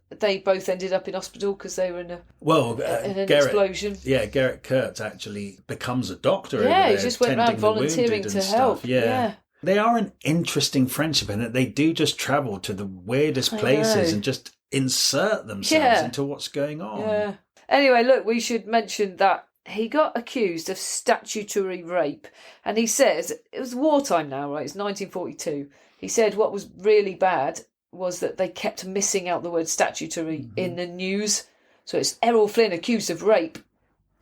They both ended up in hospital because they were in an explosion. Yeah, Garrett Kurtz actually becomes a doctor. Yeah, over he there, just went around volunteering to help. Yeah. They are an interesting friendship in that they do just travel to the weirdest places and just insert themselves into what's going on. Yeah. Anyway, look, we should mention that he got accused of statutory rape, and he says it was wartime now, right? It's 1942. He said what was really bad was that they kept missing out the word statutory in the news. So it's Errol Flynn accused of rape.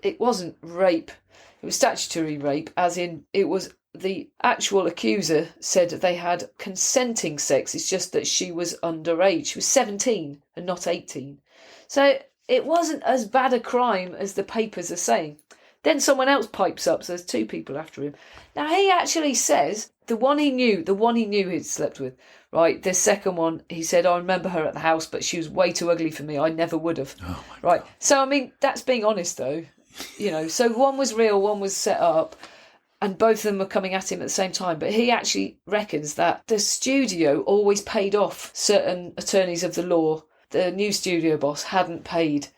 It wasn't rape. It was statutory rape, as in it was the actual accuser said that they had consenting sex. It's just that she was underage. She was 17 and not 18. So it wasn't as bad a crime as the papers are saying. Then someone else pipes up, so there's two people after him. Now he actually says the one he knew he'd slept with, right? The second one, he said, I remember her at the house, but she was way too ugly for me. I never would have. Oh my right. God. So, I mean, that's being honest, though. So one was real, one was set up, and both of them were coming at him at the same time. But he actually reckons that the studio always paid off certain attorneys of the law. The new studio boss hadn't paid.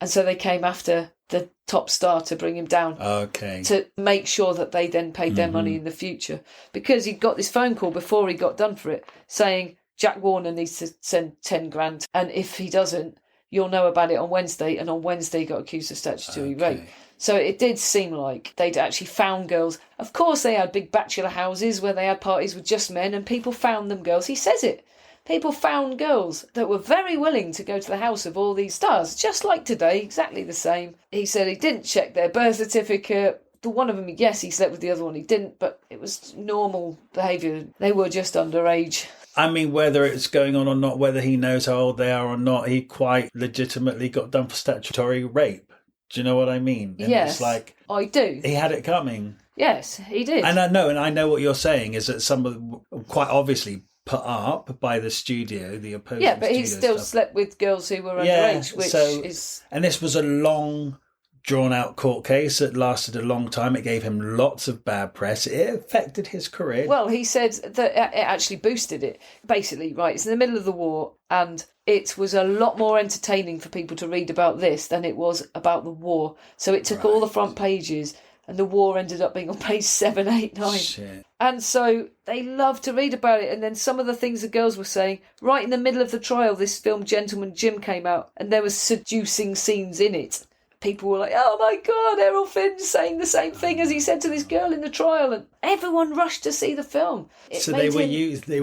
And so they came after the top star to bring him down. Okay. To make sure that they then paid their money in the future. Because he'd got this phone call before he got done for it saying Jack Warner needs to send 10 grand. And if he doesn't, you'll know about it on Wednesday. And on Wednesday he got accused of statutory rape. So it did seem like they'd actually found girls. Of course they had big bachelor houses where they had parties with just men and people found them girls. He says it. People found girls that were very willing to go to the house of all these stars, just like today, exactly the same. He said he didn't check their birth certificate. The one of them, yes, he slept with the other one, he didn't, but it was normal behaviour. They were just underage. I mean, whether it's going on or not, whether he knows how old they are or not, he quite legitimately got done for statutory rape. Do you know what I mean? And yes, it's like, I do. He had it coming. Yes, he did. And I know what you're saying is that some of quite obviously put up by the studio, the opposing studio. Yeah, but he still slept with girls who were underage, which is... And this was a long, drawn-out court case that lasted a long time. It gave him lots of bad press. It affected his career. Well, he said that it actually boosted it. Basically, right, it's in the middle of the war, and it was a lot more entertaining for people to read about this than it was about the war. So it took all the front pages, and the war ended up being on page 7, 8, 9. Shit. And so they loved to read about it. And then some of the things the girls were saying, right in the middle of the trial, this film Gentleman Jim came out and there was seducing scenes in it. People were like, oh my God, Errol Flynn's saying the same thing as he said to this girl in the trial. And everyone rushed to see the film. So they were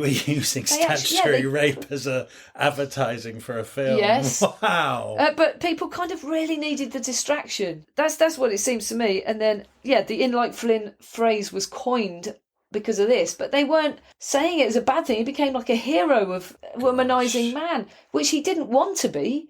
using statutory rape as a advertising for a film. Yes. Wow. But people kind of really needed the distraction. That's what it seems to me. And then, the in like Flynn phrase was coined because of this, but they weren't saying it as a bad thing. He became like a hero of womanising man, which he didn't want to be.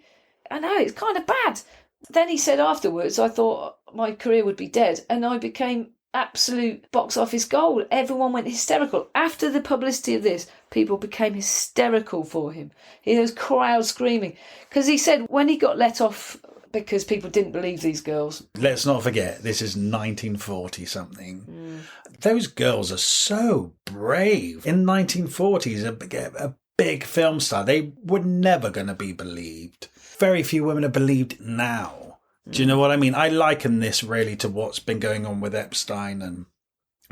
I know, it's kind of bad. Then he said afterwards, I thought my career would be dead, and I became absolute box office gold. Everyone went hysterical. After the publicity of this, people became hysterical for him. There was crowd screaming. Because he said when he got let off because people didn't believe these girls. Let's not forget, this is 1940 something. Those girls are so brave. In 1940s, a big film star, they were never going to be believed. Very few women are believed now. Do you know what I mean? I liken this really to what's been going on with Epstein and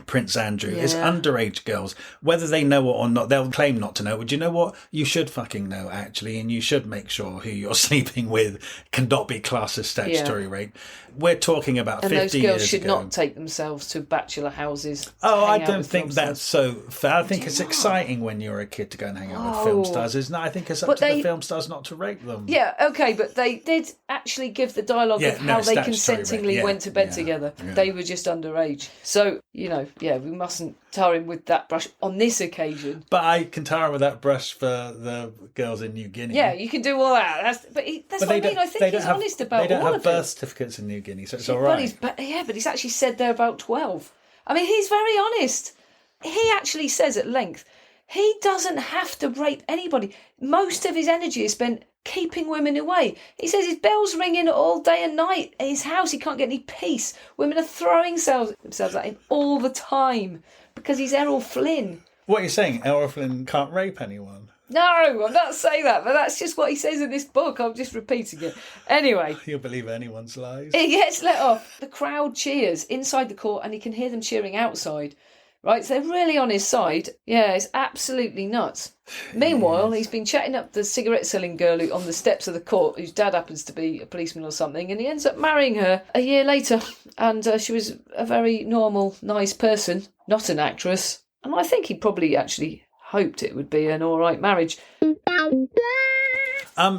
Prince Andrew is Yeah. underage girls, whether they know it or not. They'll claim not to know. But you know what? You should fucking know, actually, and you should make sure who you're sleeping with cannot be classed as statutory rape. We're talking about And 50 those years girls should ago. not take themselves to bachelor houses. Oh, I hang out don't with think film that's stars. so fair. I think Do it's you not? exciting when you're a kid to go and hang out with film Oh. stars, isn't it? I think it's up But to the they- film stars not to rape them. Yeah, okay, but they did actually give the dialogue Yeah, of no, how they statutory rape. consentingly Yeah, went to bed yeah, together. yeah. They were just underage. So, we mustn't tar him with that brush on this occasion. But I can tar him with that brush for the girls in New Guinea. Yeah, you can do all that. That's what I mean. I think he's honest about all They don't have of birth it. certificates in New Guinea, so it's Yeah, all but right. but he's actually said they're about 12. I mean, he's very honest. He actually says at length, he doesn't have to rape anybody. Most of his energy is spent keeping women away. He says his bell's ringing all day and night. At his house, he can't get any peace. Women are throwing themselves at him all the time because he's Errol Flynn. What are you saying? Errol Flynn can't rape anyone? No, I'm not saying that, but that's just what he says in this book. I'm just repeating it. Anyway. You'll believe anyone's lies. He gets let off. The crowd cheers inside the court and he can hear them cheering outside. Right, so they're really on his side. Yeah, it's absolutely nuts. Meanwhile, he's been chatting up the cigarette-selling girl on the steps of the court, whose dad happens to be a policeman or something, and he ends up marrying her a year later. And she was a very normal, nice person, not an actress. And I think he probably actually hoped it would be an all right marriage.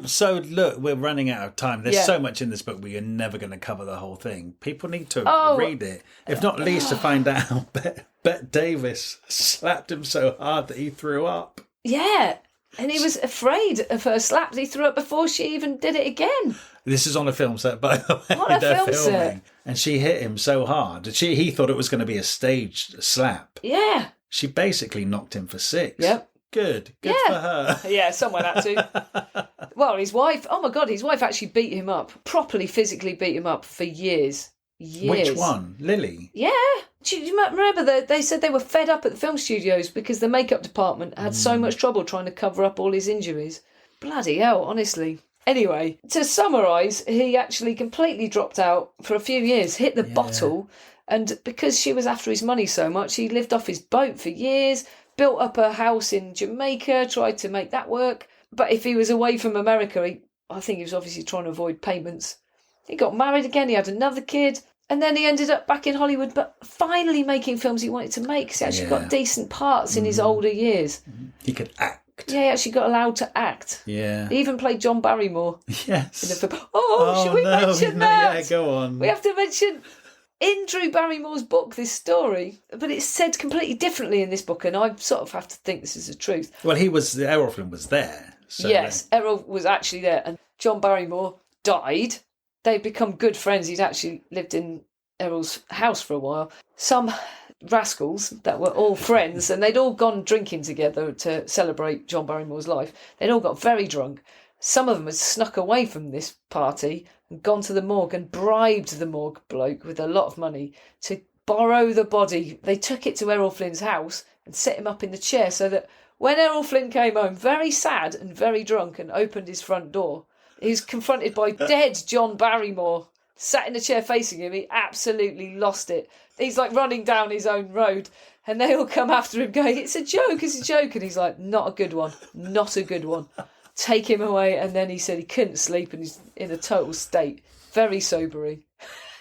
So look, we're running out of time. There's Yeah. so much in this book, we are never going to cover the whole thing. People need to Oh. read it, if not least to find out how Bette Davis slapped him so hard that he threw up. Yeah, and he was afraid of her slaps. He threw up before she even did it again. This is on a film set, by the way. On a they're film set. filming. And she hit him so hard. He thought it was going to be a staged slap. Yeah. She basically knocked him for 6. Yep. Good Yeah. for her. Yeah, someone had to. Well, his wife, oh my God, his wife actually beat him up, properly physically beat him up for years. Years. Which one? Lily? Yeah. Do you remember that they said they were fed up at the film studios because the makeup department had so much trouble trying to cover up all his injuries? Bloody hell, honestly. Anyway, to summarise, he actually completely dropped out for a few years, hit the bottle, and because she was after his money so much, he lived off his boat for years, built up a house in Jamaica, tried to make that work. But if he was away from America, I think he was obviously trying to avoid payments. He got married again, he had another kid, and then he ended up back in Hollywood, but finally making films he wanted to make. 'Cause he actually got decent parts in his older years. He could act. Yeah, he actually got allowed to act. Yeah. He even played John Barrymore Yes. in the film. Oh, should we mention no, that? Yeah, go on. We have to mention in Drew Barrymore's book this story, but it's said completely differently in this book, and I sort of have to think this is the truth. Well, Errol Flynn was there. So Yes, Errol was actually there, and John Barrymore died. They'd become good friends. He'd actually lived in Errol's house for a while. Some rascals that were all friends, and they'd all gone drinking together to celebrate John Barrymore's life. They'd all got very drunk. Some of them had snuck away from this party and gone to the morgue and bribed the morgue bloke with a lot of money to borrow the body. They took it to Errol Flynn's house and set him up in the chair so that when Errol Flynn came home, very sad and very drunk, and opened his front door, he was confronted by dead John Barrymore, sat in a chair facing him. He absolutely lost it. He's like running down his own road, and they all come after him going, it's a joke, it's a joke. And he's like, not a good one, not a good one. Take him away. And then he said he couldn't sleep and he's in a total state. Very sobering.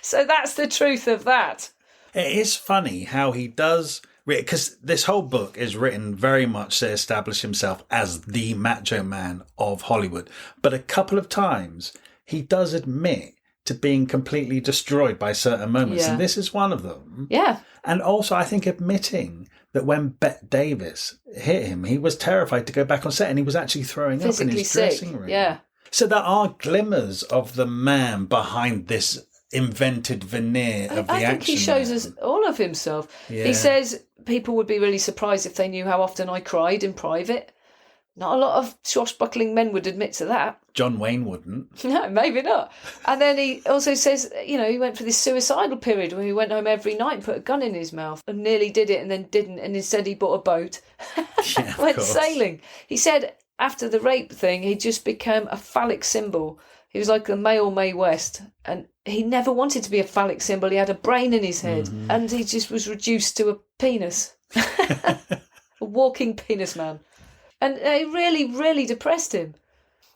So that's the truth of that. It is funny how he does, because this whole book is written very much to establish himself as the macho man of Hollywood. But a couple of times he does admit to being completely destroyed by certain moments. Yeah. And this is one of them. Yeah. And also, I think, admitting that when Bette Davis hit him, he was terrified to go back on set and he was actually throwing up in Physically his sick. dressing room. Yeah. So there are glimmers of the man behind this invented veneer of the action. I think he shows us all of himself. Yeah. He says people would be really surprised if they knew how often I cried in private. Not a lot of swashbuckling men would admit to that. John Wayne wouldn't. No, maybe not. And then he also says, he went for this suicidal period where he went home every night and put a gun in his mouth and nearly did it and then didn't. And instead he bought a boat, Yeah, of went course. sailing. He said after the rape thing, he just became a phallic symbol. He was like the male Mae West, and he never wanted to be a phallic symbol. He had a brain in his head, and he just was reduced to a penis. A walking penis man. And it really, really depressed him.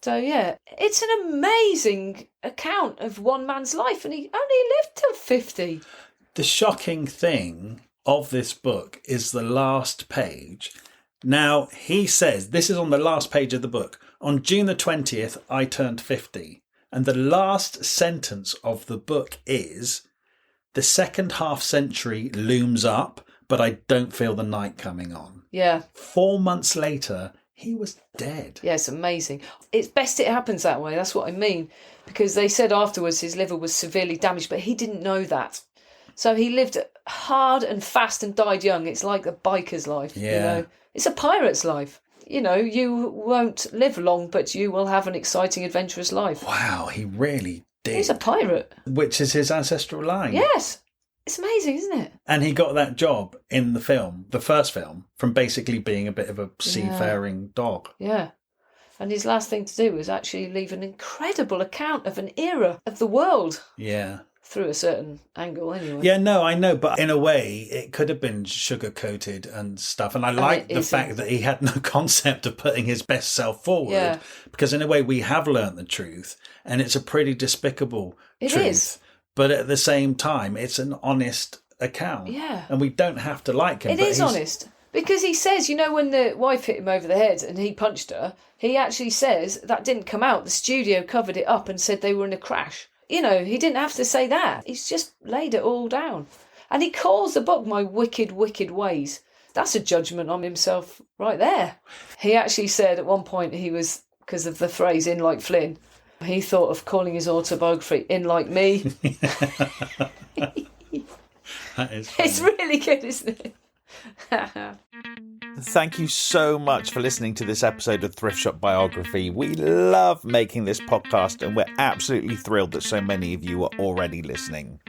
So, yeah, it's an amazing account of one man's life, and he only lived till 50. The shocking thing of this book is the last page. Now, he says, this is on the last page of the book, on June the 20th, I turned 50. And the last sentence of the book is, the second half century looms up, but I don't feel the night coming on. Yeah. 4 months later, he was dead. Yeah, it's amazing. It's best it happens that way. That's what I mean. Because they said afterwards his liver was severely damaged, but he didn't know that. So he lived hard and fast and died young. It's like a biker's life. Yeah. You know? It's a pirate's life. You know, you won't live long, but you will have an exciting, adventurous life. Wow, he really did. He's a pirate. Which is his ancestral line. Yes. It's amazing, isn't it? And he got that job in the film, the first film, from basically being a bit of a seafaring dog. Yeah. And his last thing to do was actually leave an incredible account of an era of the world. Yeah. Through a certain angle, anyway. Yeah, no, I know. But in a way, it could have been sugar-coated and stuff. And I like the fact that he had no concept of putting his best self forward. Yeah. Because in a way, we have learnt the truth. And it's a pretty despicable truth. It is. But at the same time, it's an honest account. Yeah. And we don't have to like him. It is honest. Because he says, you know, when the wife hit him over the head and he punched her, he actually says that didn't come out. The studio covered it up and said they were in a crash. You know, he didn't have to say that. He's just laid it all down. And he calls the book My Wicked, Wicked Ways. That's a judgment on himself right there. He actually said at one point he was, because of the phrase in like Flynn, he thought of calling his autobiography In Like Me. That is funny. It's really good, isn't it? Thank you so much for listening to this episode of Thrift Shop Biography. We love making this podcast and we're absolutely thrilled that so many of you are already listening.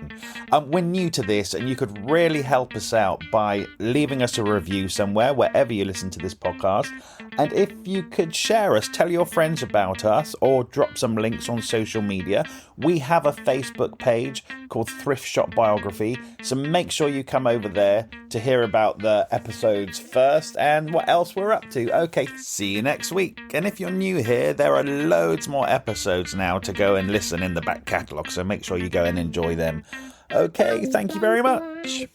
We're new to this and you could really help us out by leaving us a review somewhere, wherever you listen to this podcast. And if you could share us, tell your friends about us or drop some links on social media. We have a Facebook page called Thrift Shop Biography, so make sure you come over there to hear about the episodes first and what else we're up to. Okay, see you next week. And if you're new here, there are loads more episodes now to go and listen in the back catalogue, so make sure you go and enjoy them. Okay, thank you very much.